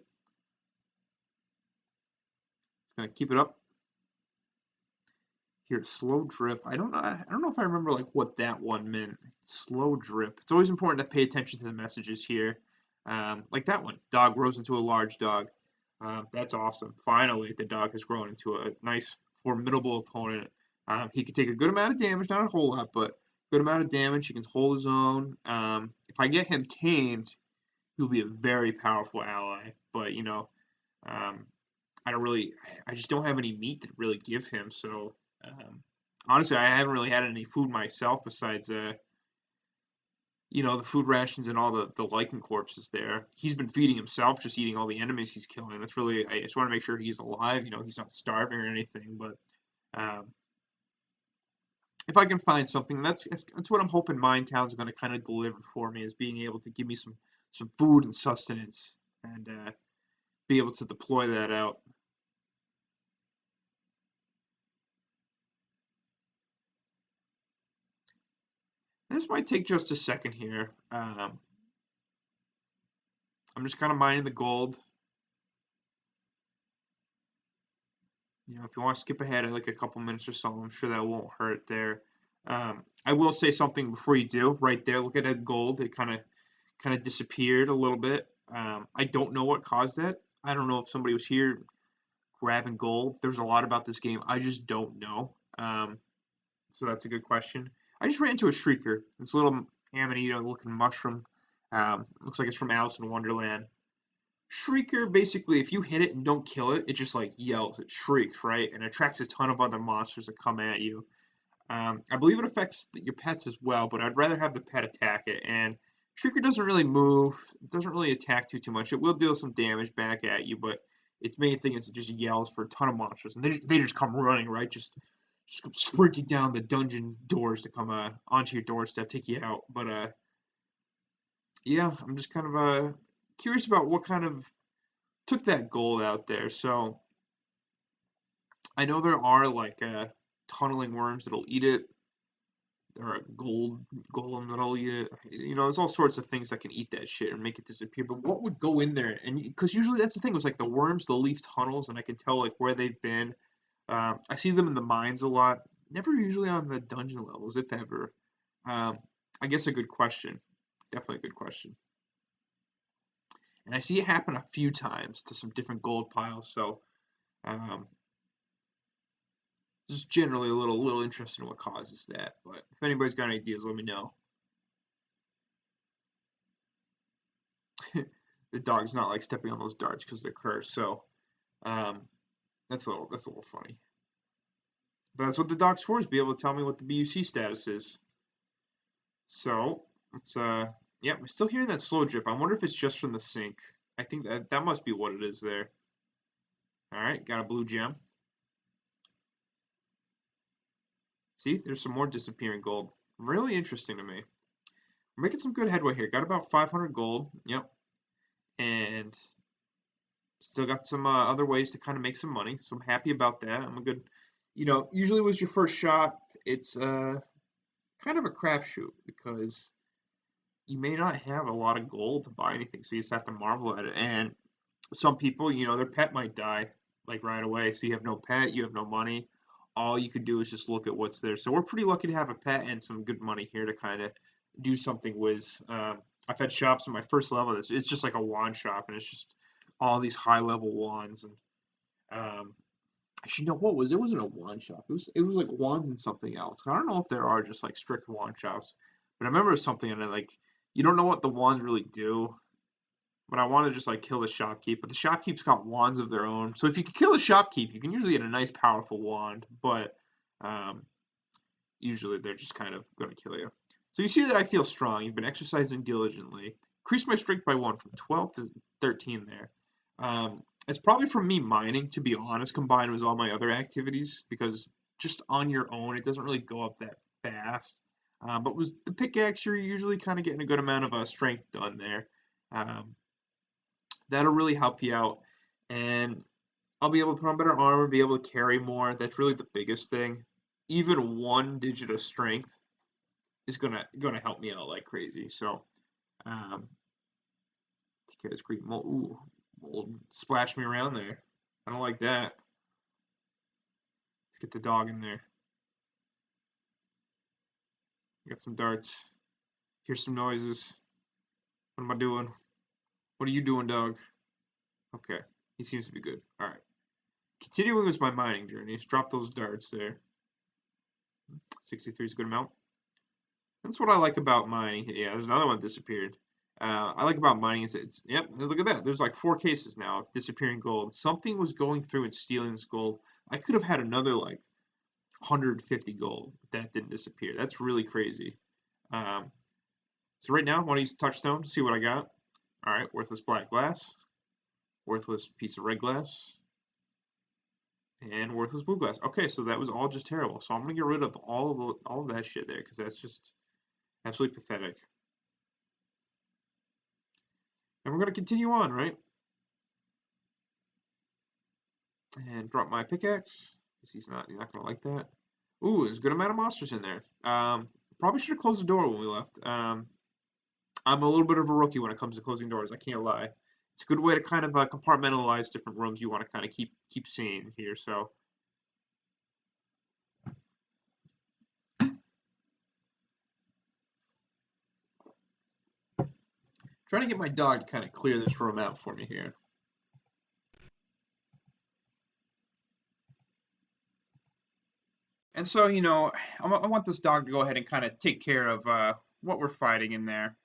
Just gonna keep it up. Here, slow drip. I don't know if I remember like what that one meant. Slow drip. It's always important to pay attention to the messages here. Like that one. Dog grows into a large dog. That's awesome. Finally, the dog has grown into a nice, formidable opponent. He can take a good amount of damage, not a whole lot, but good amount of damage. He can hold his own. If I get him tamed, he'll be a very powerful ally. But um, I don't really, I just don't have any meat to really give him. So honestly, I haven't really had any food myself besides, the food rations and all the lichen corpses there. He's been feeding himself, just eating all the enemies he's killing. That's really, I just want to make sure he's alive. He's not starving or anything. But um, if I can find something, that's what I'm hoping Mine Town's going to kind of deliver for me is being able to give me some food and sustenance and be able to deploy that out. This might take just a second here. I'm just kind of mining the gold. If you want to skip ahead like a couple minutes or so, I'm sure that won't hurt there. I will say something before you do. Right there, look at that gold. It kind of disappeared a little bit. I don't know what caused that. I don't know if somebody was here grabbing gold. There's a lot about this game I just don't know. So that's a good question. I just ran into a shrieker. This little amanita looking mushroom. Looks like it's from Alice in Wonderland. Shrieker, basically, if you hit it and don't kill it, it just like yells, it shrieks, right? And attracts a ton of other monsters that come at you. I believe it affects your pets as well, but I'd rather have the pet attack it. And Shrieker doesn't really move, it doesn't really attack too much. It will deal some damage back at you, but its main thing is it just yells for a ton of monsters, and they just come running, right? Just sprinting down the dungeon doors to come onto your doorstep, take you out. But yeah, I'm just kind of curious about what kind of took that gold out there. So I know there are like tunneling worms that'll eat it. There are gold golem that'll eat it. There's all sorts of things that can eat that shit and make it disappear. But what would go in there? And because usually that's the thing was like the worms, they'll leave tunnels, and I can tell like where they've been. I see them in the mines a lot. Never usually on the dungeon levels, if ever. Um, I guess a good question. Definitely a good question. And I see it happen a few times to some different gold piles. So um, just generally a little interested in what causes that. But if anybody's got any ideas, let me know. The dog's not like stepping on those darts because they're cursed. So um, that's a little funny. But that's what the dog's for, is be able to tell me what the BUC status is. So it's yeah, I'm still hearing that slow drip. I wonder if it's just from the sink. I think that must be what it is there. All right, got a blue gem. See, there's some more disappearing gold. Really interesting to me. We're making some good headway here. Got about 500 gold. Yep. And still got some other ways to kind of make some money. So I'm happy about that. I'm a good, usually was your first shot. It's kind kind of a crapshoot because you may not have a lot of gold to buy anything, so you just have to marvel at it. And some people, their pet might die like right away, so you have no pet, you have no money. All you could do is just look at what's there. So we're pretty lucky to have a pet and some good money here to kind of do something with. I've had shops in my first level. It's just like a wand shop, and it's just all these high level wands. And um, actually, no, what was it? Wasn't a wand shop. It was like wands and something else. I don't know if there are just like strict wand shops, but I remember it was something and like you don't know what the wands really do. But I want to just like kill the shopkeep. But the shopkeep's got wands of their own. So if you can kill the shopkeep, you can usually get a nice powerful wand. But um, usually they're just kind of going to kill you. So you see that I feel strong. You've been exercising diligently. Increased my strength by 1 from 12 to 13 there. It's probably from me mining, to be honest, combined with all my other activities, because just on your own, it doesn't really go up that fast. But with the pickaxe, you're usually kind of getting a good amount of strength done there. Um, that'll really help you out. And I'll be able to put on better armor, be able to carry more. That's really the biggest thing. Even 1 digit of strength is gonna help me out like crazy. So, um, because Greek mold, ooh, mold splashed me around there. I don't like that. Let's get the dog in there. Got some darts. Hear some noises. What am I doing? What are you doing, dog? Okay, he seems to be good. All right. Continuing with my mining journeys. Drop those darts there. 63 is a good amount. That's what I like about mining. Yeah, there's another one that disappeared. I like about mining is yep, look at that. There's like 4 cases now of disappearing gold. Something was going through and stealing this gold. I could have had another like 150 gold, but that didn't disappear. That's really crazy. Um, so right now, I want to use touchstone to see what I got. All right, worthless black glass, worthless piece of red glass, and worthless blue glass. Okay, so that was all just terrible. So I'm gonna get rid of all of that shit there because that's just absolutely pathetic. And we're gonna continue on, right? And drop my pickaxe because he's not gonna like that. Ooh, there's a good amount of monsters in there. Probably should have closed the door when we left. I'm a little bit of a rookie when it comes to closing doors. I can't lie. It's a good way to kind of compartmentalize different rooms you want to kind of keep seeing here. So trying to get my dog to kind of clear this room out for me here. And so, I want this dog to go ahead and kind of take care of what we're fighting in there.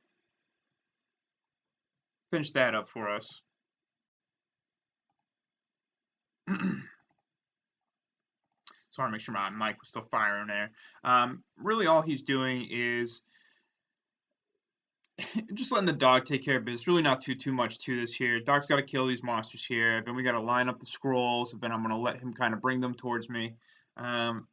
Finish that up for us. So I want to make sure my mic was still firing there. Really, all he's doing is just letting the dog take care of business. Really, not too much to this here. Dog's got to kill these monsters here. Then we got to line up the scrolls. Then I'm gonna let him kind of bring them towards me. Um,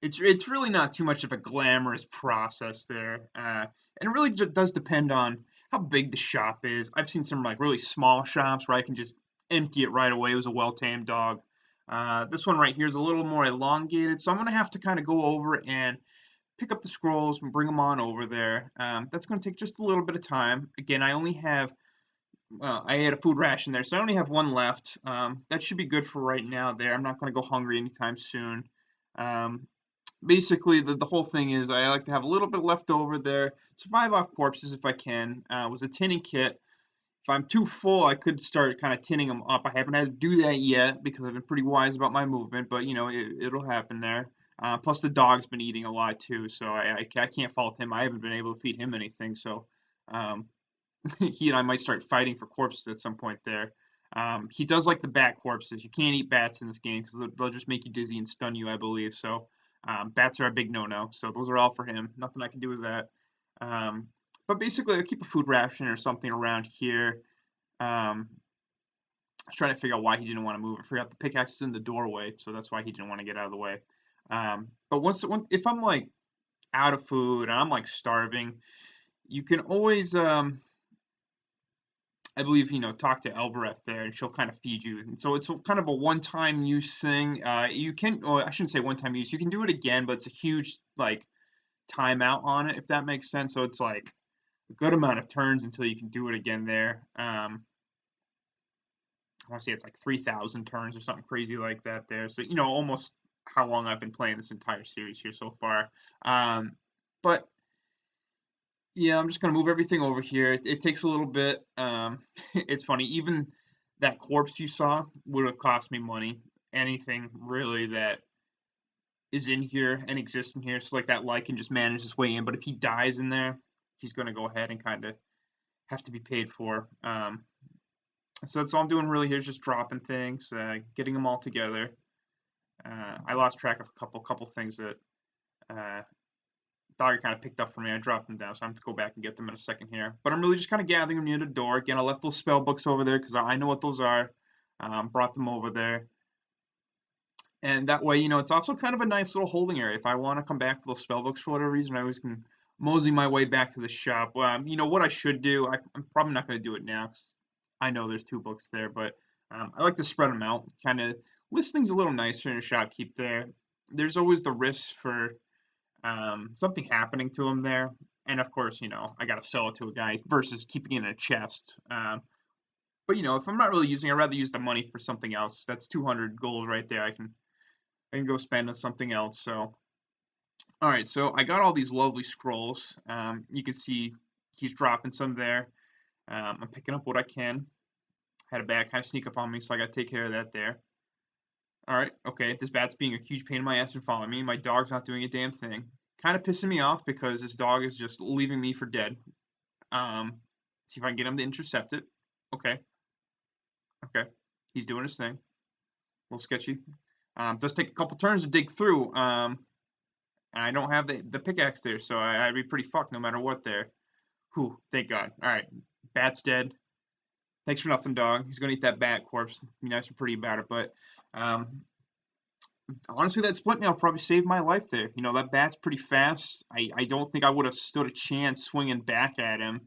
it's really not too much of a glamorous process there, and it really does depend on how big the shop is. I've seen some like really small shops where I can just empty it right away. It was a well-tamed dog. This one right here is a little more elongated, so I'm gonna have to kind of go over and pick up the scrolls and bring them on over there. That's going to take just a little bit of time. Again, I only have, well, I had a food ration there, so I only have one left. That should be good for right now there. I'm not going to go hungry anytime soon. Um, basically, the whole thing is I like to have a little bit left over there, survive off corpses if I can. With a tinning kit, if I'm too full, I could start kind of tinning them up. I haven't had to do that yet because I've been pretty wise about my movement, but it'll happen there. Plus, the dog's been eating a lot too, so I can't fault him. I haven't been able to feed him anything, so um, he and I might start fighting for corpses at some point there. He does like the bat corpses. You can't eat bats in this game because they'll just make you dizzy and stun you, I believe. So bats are a big no-no. So those are all for him. Nothing I can do with that. Um, but basically, I keep a food ration or something around here. I was trying to figure out why he didn't want to move. I forgot the pickaxe is in the doorway, so that's why he didn't want to get out of the way. But if I'm like out of food and I'm like starving, you can always, I believe, talk to Elbereth there, and she'll kind of feed you. And so it's kind of a one-time use thing. You can, or I shouldn't say one-time use. You can do it again, but it's a huge like timeout on it, if that makes sense. So it's like a good amount of turns until you can do it again there. I want to say it's like 3,000 turns or something crazy like that there. So, almost how long I've been playing this entire series here so far. But yeah, I'm just gonna move everything over here. It takes a little bit. It's funny, even that corpse you saw would have cost me money. Anything really that is in here and exists in here, so like that light can just manage his way in. But if he dies in there, he's gonna go ahead and kind of have to be paid for. So that's all I'm doing really here is just dropping things, getting them all together. I lost track of a couple things that uh, Dogger kind of picked up for me. I dropped them down, so I have to go back and get them in a second here. But I'm really just kind of gathering them near the door. Again, I left those spell books over there because I know what those are. Brought them over there. And that way, it's also kind of a nice little holding area. If I want to come back for those spell books for whatever reason, I always can mosey my way back to the shop. What I should do, I'm probably not going to do it now 'cause I know there's two books there, but I like to spread them out. Kind of list things a little nicer in a shopkeep there. There's always the risk for something happening to them there. And of course, I got to sell it to a guy versus keeping it in a chest. But if I'm not really using it, I'd rather use the money for something else. That's 200 gold right there. I can go spend on something else. So, all right. So I got all these lovely scrolls. You can see he's dropping some there. I'm picking up what I can. Had a bat kind of sneak up on me, so I got to take care of that there. All right. Okay. This bat's being a huge pain in my ass and following me. My dog's not doing a damn thing. Kind of pissing me off because this dog is just leaving me for dead. See if I can get him to intercept it. Okay. Okay. He's doing his thing. A little sketchy. Does take a couple turns to dig through. And I don't have the pickaxe there, so I'd be pretty fucked no matter what there. Whew, thank God. All right, bat's dead. Thanks for nothing, dog. He's gonna eat that bat corpse. Be nice and pretty about it, but um, honestly, that splint mail probably saved my life there. That bat's pretty fast. I don't think I would have stood a chance swinging back at him.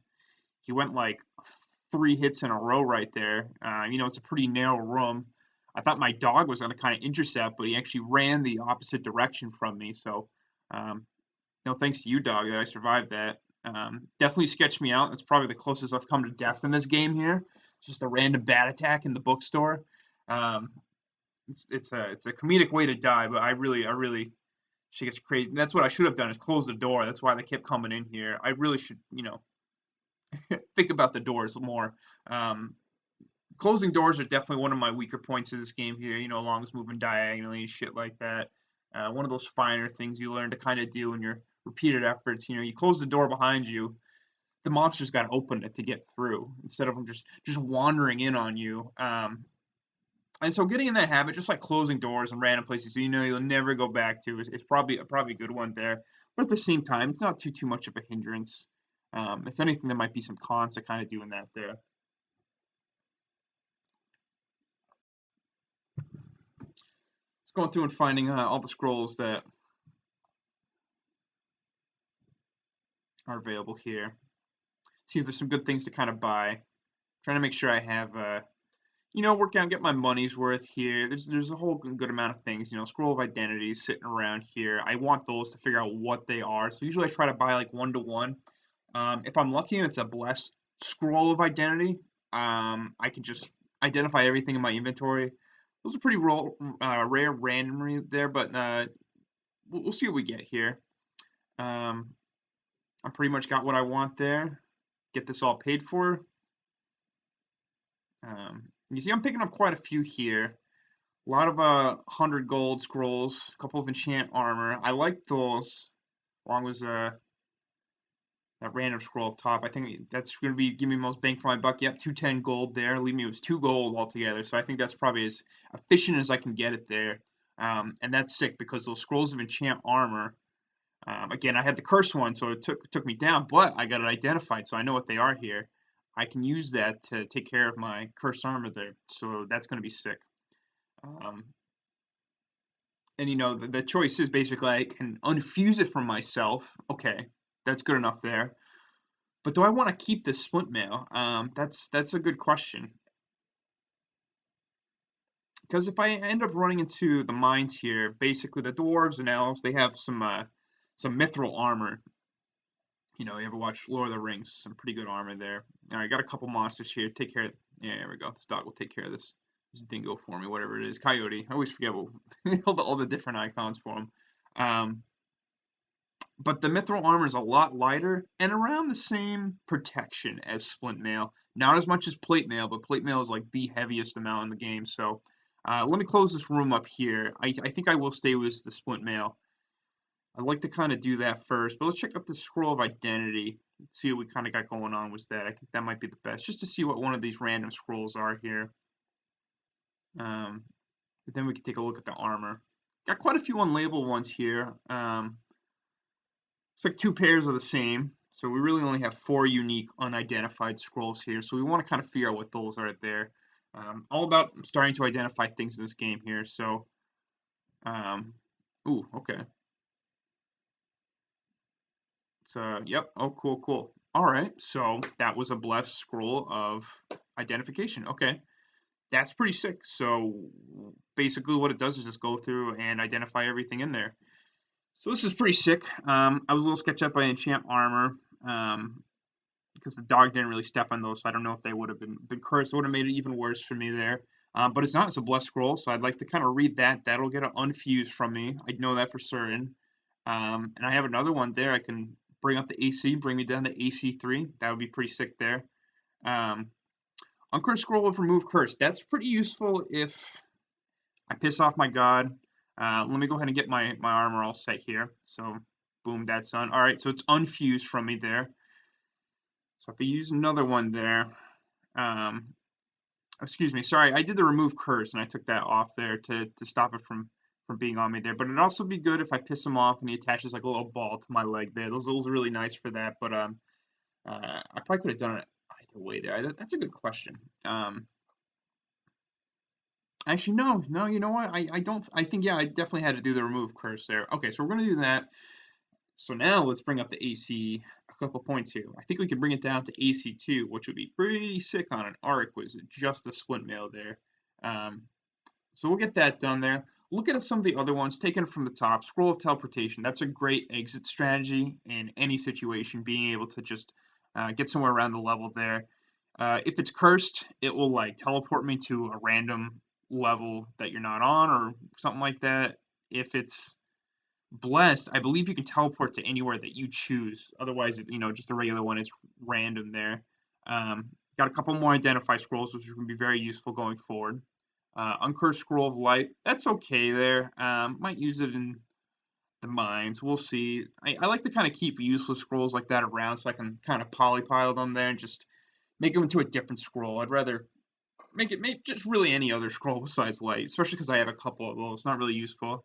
He went like 3 hits in a row right there. It's a pretty narrow room. I thought my dog was going to kind of intercept, but he actually ran the opposite direction from me. So, no thanks to you, dog, that I survived that. Definitely sketched me out. That's probably the closest I've come to death in this game here. It's just a random bat attack in the bookstore. Um, it's a comedic way to die, but I really she gets crazy. And that's what I should have done is close the door. That's why they kept coming in here. I really should, think about the doors more. Um, Closing doors are definitely one of my weaker points of this game here, along with moving diagonally, shit like that. One of those finer things you learn to kind of do in your repeated efforts. You close the door behind you, the monster's got to open it to get through instead of them just wandering in on you. And so getting in that habit, just like closing doors in random places, so you'll never go back to, is probably a good one there. But at the same time, it's not too much of a hindrance. If anything, there might be some cons to kind of doing that there. Just going through and finding all the scrolls that are available here. See if there's some good things to kind of buy. Trying to make sure I have, work out, get my money's worth here. There's a whole good amount of things. Scroll of identities sitting around here. I want those to figure out what they are. So usually I try to buy like 1-to-1. If I'm lucky and it's a blessed scroll of identity, I can just identify everything in my inventory. Those are pretty rare randomly there, but we'll see what we get here. I pretty much got what I want there. Get this all paid for. You see, I'm picking up quite a few here. A lot of 100 gold scrolls, a couple of enchant armor. I like those, along with that random scroll up top. I think that's going to be give me the most bang for my buck. Yep, 210 gold there. Leave me with 2 gold altogether. So I think that's probably as efficient as I can get it there. And that's sick because those scrolls of enchant armor. Again, I had the cursed one, so it took me down, but I got it identified, so I know what they are here. I can use that to take care of my cursed armor there, so that's going to be sick. And the choice is basically I can unfuse it from myself. Okay, that's good enough there. But do I want to keep this splint mail? That's a good question. Because if I end up running into the mines here, basically the dwarves and elves, they have some some mithril armor. You know, you ever watch Lord of the Rings? Some pretty good armor there. All right, got a couple monsters here. Take care of. Yeah, there we go. This dog will take care of this dingo for me, whatever it is. Coyote. I always forget what all the different icons for him. Um, but the mithril armor is a lot lighter and around the same protection as splint mail. Not as much as plate mail, but plate mail is like the heaviest amount in the game. So let me close this room up here. I think I will stay with the splint mail. I'd like to kind of do that first, but let's check out the scroll of identity. Let's see what we kind of got going on with that. I think that might be the best, just to see what one of these random scrolls are here. But then we can take a look at the armor. Got quite a few unlabeled ones here. It's like two pairs are the same, so we really only have 4 unique unidentified scrolls here. So we want to kind of figure out what those are there. All about starting to identify things in this game here. So, ooh, okay. Yep. Oh, cool, cool. All right. So that was a blessed scroll of identification. Okay. That's pretty sick. So basically what it does is just go through and identify everything in there. So this is pretty sick. I was a little sketched out by enchant armor. Because the dog didn't really step on those, so I don't know if they would have been cursed. It would have made it even worse for me there. But it's not. It's a blessed scroll, so I'd like to kind of read that. That'll get an unfused from me. I know that for certain. And I have another one there. I can bring up the AC, bring me down to AC3. That would be pretty sick there. Um, Uncursed scroll of remove curse. That's pretty useful if I piss off my god. Let me go ahead and get my armor all set here. So, boom, that's done. All right, so it's unfused from me there. So if I use another one there, um, excuse me, sorry, I did the remove curse and I took that off there to stop it from being on me there. But it'd also be good if I piss him off and he attaches like a little ball to my leg there. Those are really nice for that. But I probably could have done it either way there. That's a good question. Actually, no, no. You know what? I don't. I think yeah, I definitely had to do the remove curse there. Okay, so we're gonna do that. So now let's bring up the AC a couple points here. I think we can bring it down to AC2, which would be pretty sick on an arc with just a splint mail there. Um, so we'll get that done there. Look at some of the other ones, taken from the top. Scroll of Teleportation. That's a great exit strategy in any situation, being able to just get somewhere around the level there. If it's cursed, it will like teleport me to a random level that you're not on or something like that. If it's blessed, I believe you can teleport to anywhere that you choose. Otherwise, just a regular one is random there. Um, got a couple more identify scrolls, which are going to be very useful going forward. Uncursed scroll of light, that's okay there. Might use it in the mines. We'll see. I like to kind of keep useless scrolls like that around so I can kind of polypile them there and just make them into a different scroll. I'd rather make just really any other scroll besides light, especially because I have a couple of those. It's not really useful.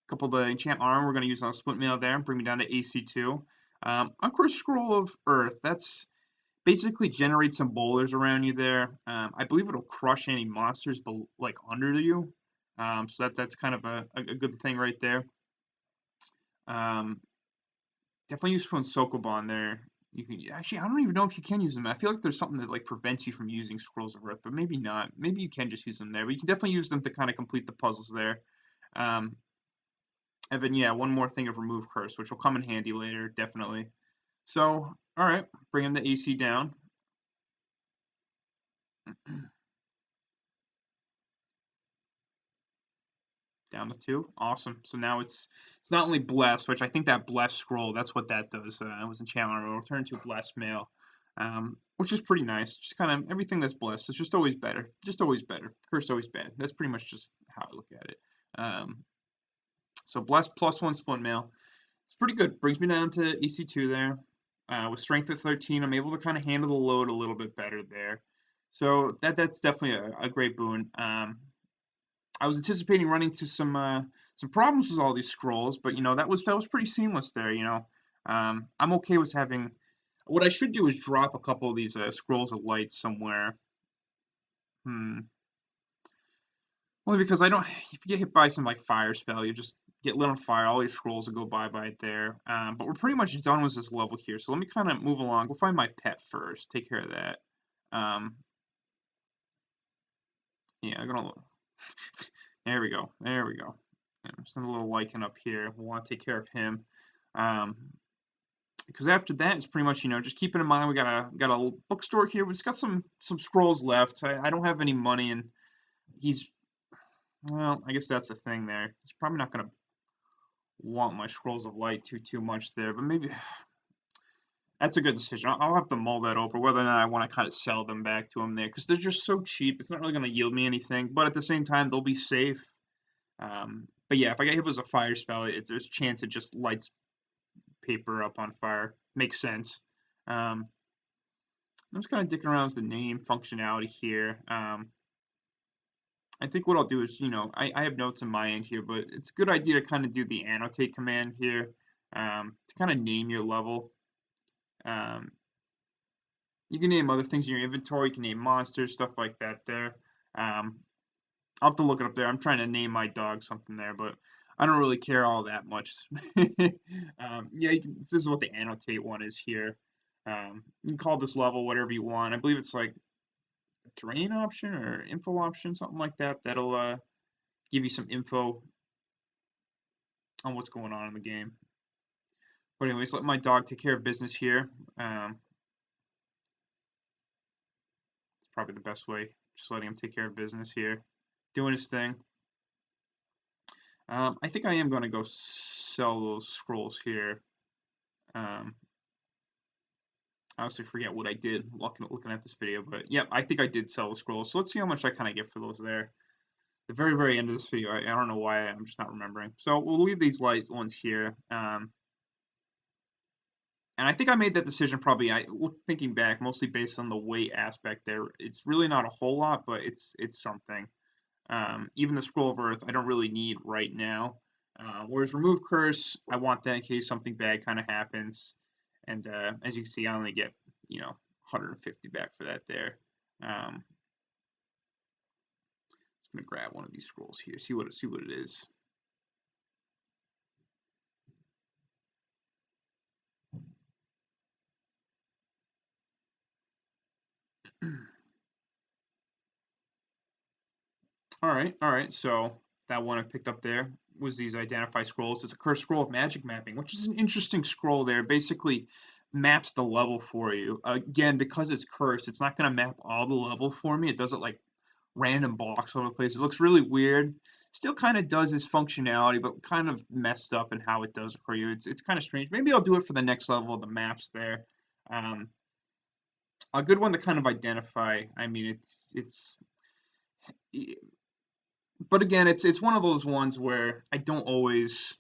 Couple of the enchant armor we're going to use on a split mail there, bring me down to AC2. Uncursed Scroll of Earth, that's basically generate some boulders around you there. I believe it'll crush any monsters like under you. So that's kind of a good thing right there. Um, Definitely useful in Sokoban there. You can actually, I don't even know if you can use them. I feel like there's something that like prevents you from using Scrolls of Earth, but maybe not. Maybe you can just use them there. But you can definitely use them to kind of complete the puzzles there. Um, And then yeah, one more thing of remove curse, which will come in handy later, definitely. So, all right, bringing the AC down. Down to 2. Awesome. So now it's not only blessed, which I think that blessed scroll, that's what that does. It was in channel armor. It'll turn into a blessed mail, which is pretty nice. Just kind of everything that's blessed is just always better. Just always better. Cursed always bad. That's pretty much just how I look at it. Um, so blessed plus 1 splint mail. It's pretty good. Brings me down to EC2 there. With strength of 13, I'm able to kind of handle the load a little bit better there. So that's definitely a great boon. I was anticipating running into some problems with all these scrolls, but that was pretty seamless there. I'm okay with having. What I should do is drop a couple of these scrolls of light somewhere. Hmm. Only because I don't. If you get hit by some like fire spell, you just get lit on fire. All your scrolls will go bye there. But we're pretty much done with this level here. So let me kind of move along. Go find my pet first. Take care of that. Um, yeah, I'm gonna. There we go. There we go. Yeah, just a little lichen up here. We want to take care of him. Because after that, it's pretty much, just keeping in mind we got a bookstore here. We've got some scrolls left. I don't have any money, and he's well, I guess that's the thing there. He's probably not gonna want my scrolls of light too much there, but maybe that's a good decision. I'll have to mull that over whether or not I want to kind of sell them back to him there because they're just so cheap. It's not really going to yield me anything, but at the same time, they'll be safe. But yeah, if I get hit with a fire spell, there's a chance it just lights paper up on fire. Makes sense. I'm just kind of dicking around with the name functionality here. I think what I'll do is, I have notes on my end here, but it's a good idea to kind of do the annotate command here to kind of name your level. Um, you can name other things in your inventory. You can name monsters, stuff like that there. I'll have to look it up there. I'm trying to name my dog something there, but I don't really care all that much. Yeah, this is what the annotate one is here. You can call this level whatever you want. I believe it's like a terrain option or info option, something like that. That'll give you some info on what's going on in the game. But anyways, let my dog take care of business here. It's probably the best way. Just letting him take care of business here, doing his thing. I think I am going to go sell those scrolls here. I honestly forget what I did looking at this video, but yeah, I think I did sell the scrolls. So let's see how much I kind of get for those there. The very end of this video, I don't know why, I'm just not remembering. So we'll leave these light ones here. And I think I made that decision probably, thinking back, mostly based on the weight aspect there. It's really not a whole lot, but it's something. Even the Scroll of Earth, I don't really need right now. Whereas Remove Curse, I want that in case something bad kind of happens. And as you can see, I only get 150 back for that there. Just gonna grab one of these scrolls here, see what it is. All right. So that one I picked up there was these identify scrolls. It's a cursed scroll of magic mapping, which is an interesting scroll there. Basically maps the level for you. Again, because it's cursed, it's not going to map all the level for me. It does it like random blocks all over the place. It looks really weird. Still kind of does its functionality, but kind of messed up in how it does it for you. It's kind of strange. Maybe I'll do it for the next level of the maps there. Um, a good one to kind of identify. I mean, but again, it's one of those ones where I don't always.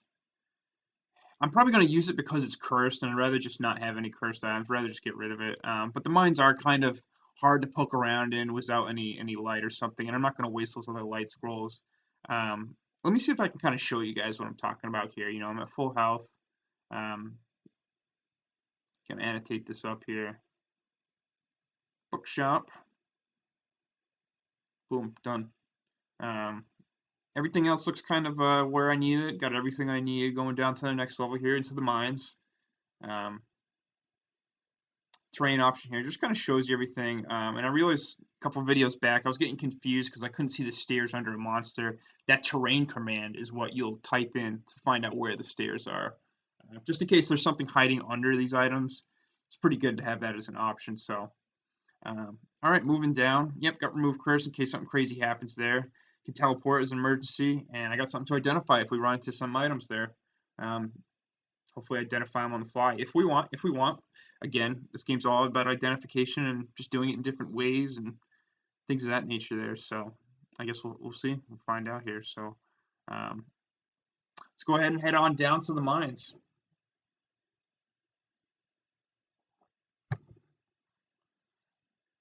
I'm probably going to use it because it's cursed, and I'd rather just not have any cursed items. Rather just get rid of it. But the mines are kind of hard to poke around in without any light or something, and I'm not going to waste those other light scrolls. Let me see if I can kind of show you guys what I'm talking about here. I'm at full health. Can annotate this up here. Bookshop. Boom, done. Everything else looks kind of where I need it. Got everything I need going down to the next level here into the mines. Terrain option here just kind of shows you everything. And I realized a couple videos back I was getting confused because I couldn't see the stairs under a monster. That terrain command is what you'll type in to find out where the stairs are. Just in case there's something hiding under these items, it's pretty good to have that as an option. So, all right, moving down. Yep, got remove curse in case something crazy happens there. Can teleport as an emergency, and I got something to identify if we run into some items there. Hopefully identify them on the fly if we want. Again, this game's all about identification and just doing it in different ways and things of that nature there. So I guess we'll see. We'll find out here. So let's go ahead and head on down to the mines.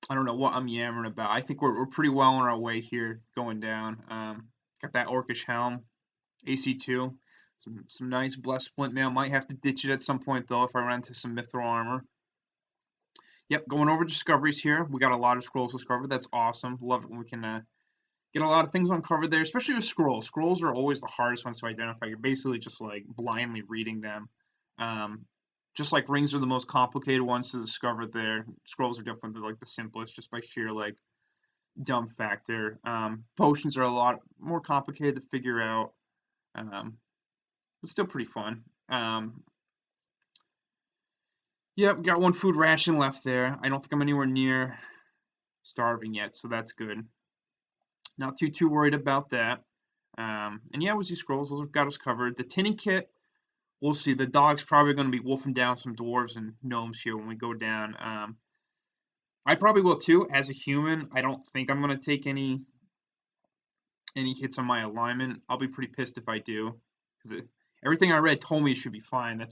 I don't know what I'm yammering about. I think we're pretty well on our way here going down. Got that orcish helm, AC2. Some nice blessed splint mail. Might have to ditch it at some point though if I run into some mithril armor. Yep, going over discoveries here. We got a lot of scrolls discovered. That's awesome. Love it when we can get a lot of things uncovered there, especially with scrolls. Scrolls are always the hardest ones to identify. You're basically just like blindly reading them. Just like rings are the most complicated ones to discover there. Scrolls are definitely like the simplest just by sheer like dumb factor. Potions are a lot more complicated to figure out. But still pretty fun. Yep, got one food ration left there. I don't think I'm anywhere near starving yet, so that's good. Not too worried about that. And yeah, with these scrolls, those have got us covered. The tinning kit, we'll see. The dog's probably going to be wolfing down some dwarves and gnomes here when we go down. I probably will too. As a human, I don't think I'm going to take any hits on my alignment. I'll be pretty pissed if I do, because everything I read told me it should be fine.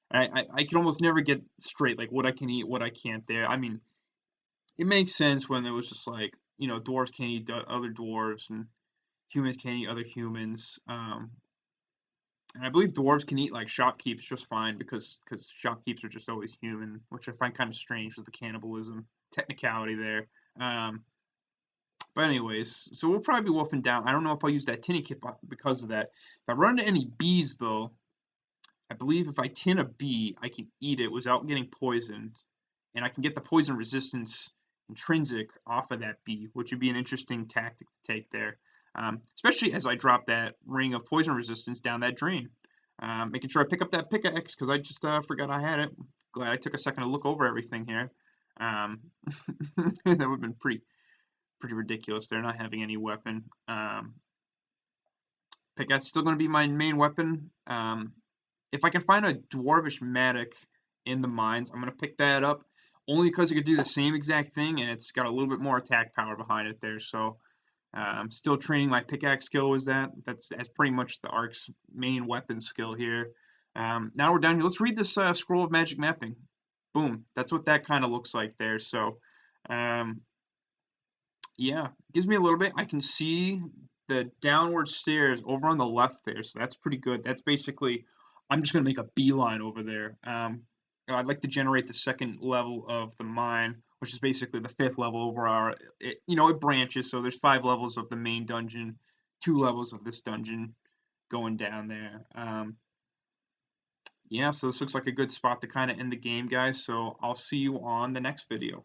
I can almost never get straight like what I can eat, what I can't there. I mean, it makes sense when it was just like, dwarves can't eat other dwarves and humans can't eat other humans. And I believe dwarves can eat like shopkeeps just fine because shopkeeps are just always human, which I find kind of strange with the cannibalism technicality there. Um, but anyways, so we'll probably be wolfing down. I don't know if I'll use that tinny kit because of that. If I run into any bees though, I believe if I tin a bee, I can eat it without getting poisoned, and I can get the poison resistance intrinsic off of that bee, which would be an interesting tactic to take there. Especially as I drop that ring of poison resistance down that drain. Making sure I pick up that pickaxe because I just forgot I had it. Glad I took a second to look over everything here. Um, that would have been pretty ridiculous there, not having any weapon. Pickaxe is still going to be my main weapon. If I can find a dwarvish mattock in the mines, I'm going to pick that up only because it could do the same exact thing and it's got a little bit more attack power behind it there. So I'm still training my pickaxe skill with that. That's pretty much the Ark's main weapon skill here. Now we're down here. Let's read this scroll of magic mapping. Boom. That's what that kind of looks like there. So um, yeah, gives me a little bit. I can see the downward stairs over on the left there, so that's pretty good. That's basically, I'm just gonna make a beeline over there. I'd like to generate the second level of the mine, which is basically the fifth level over it branches, so there's 5 levels of the main dungeon, 2 levels of this dungeon going down there. Yeah, so this looks like a good spot to kind of end the game, guys. So I'll see you on the next video.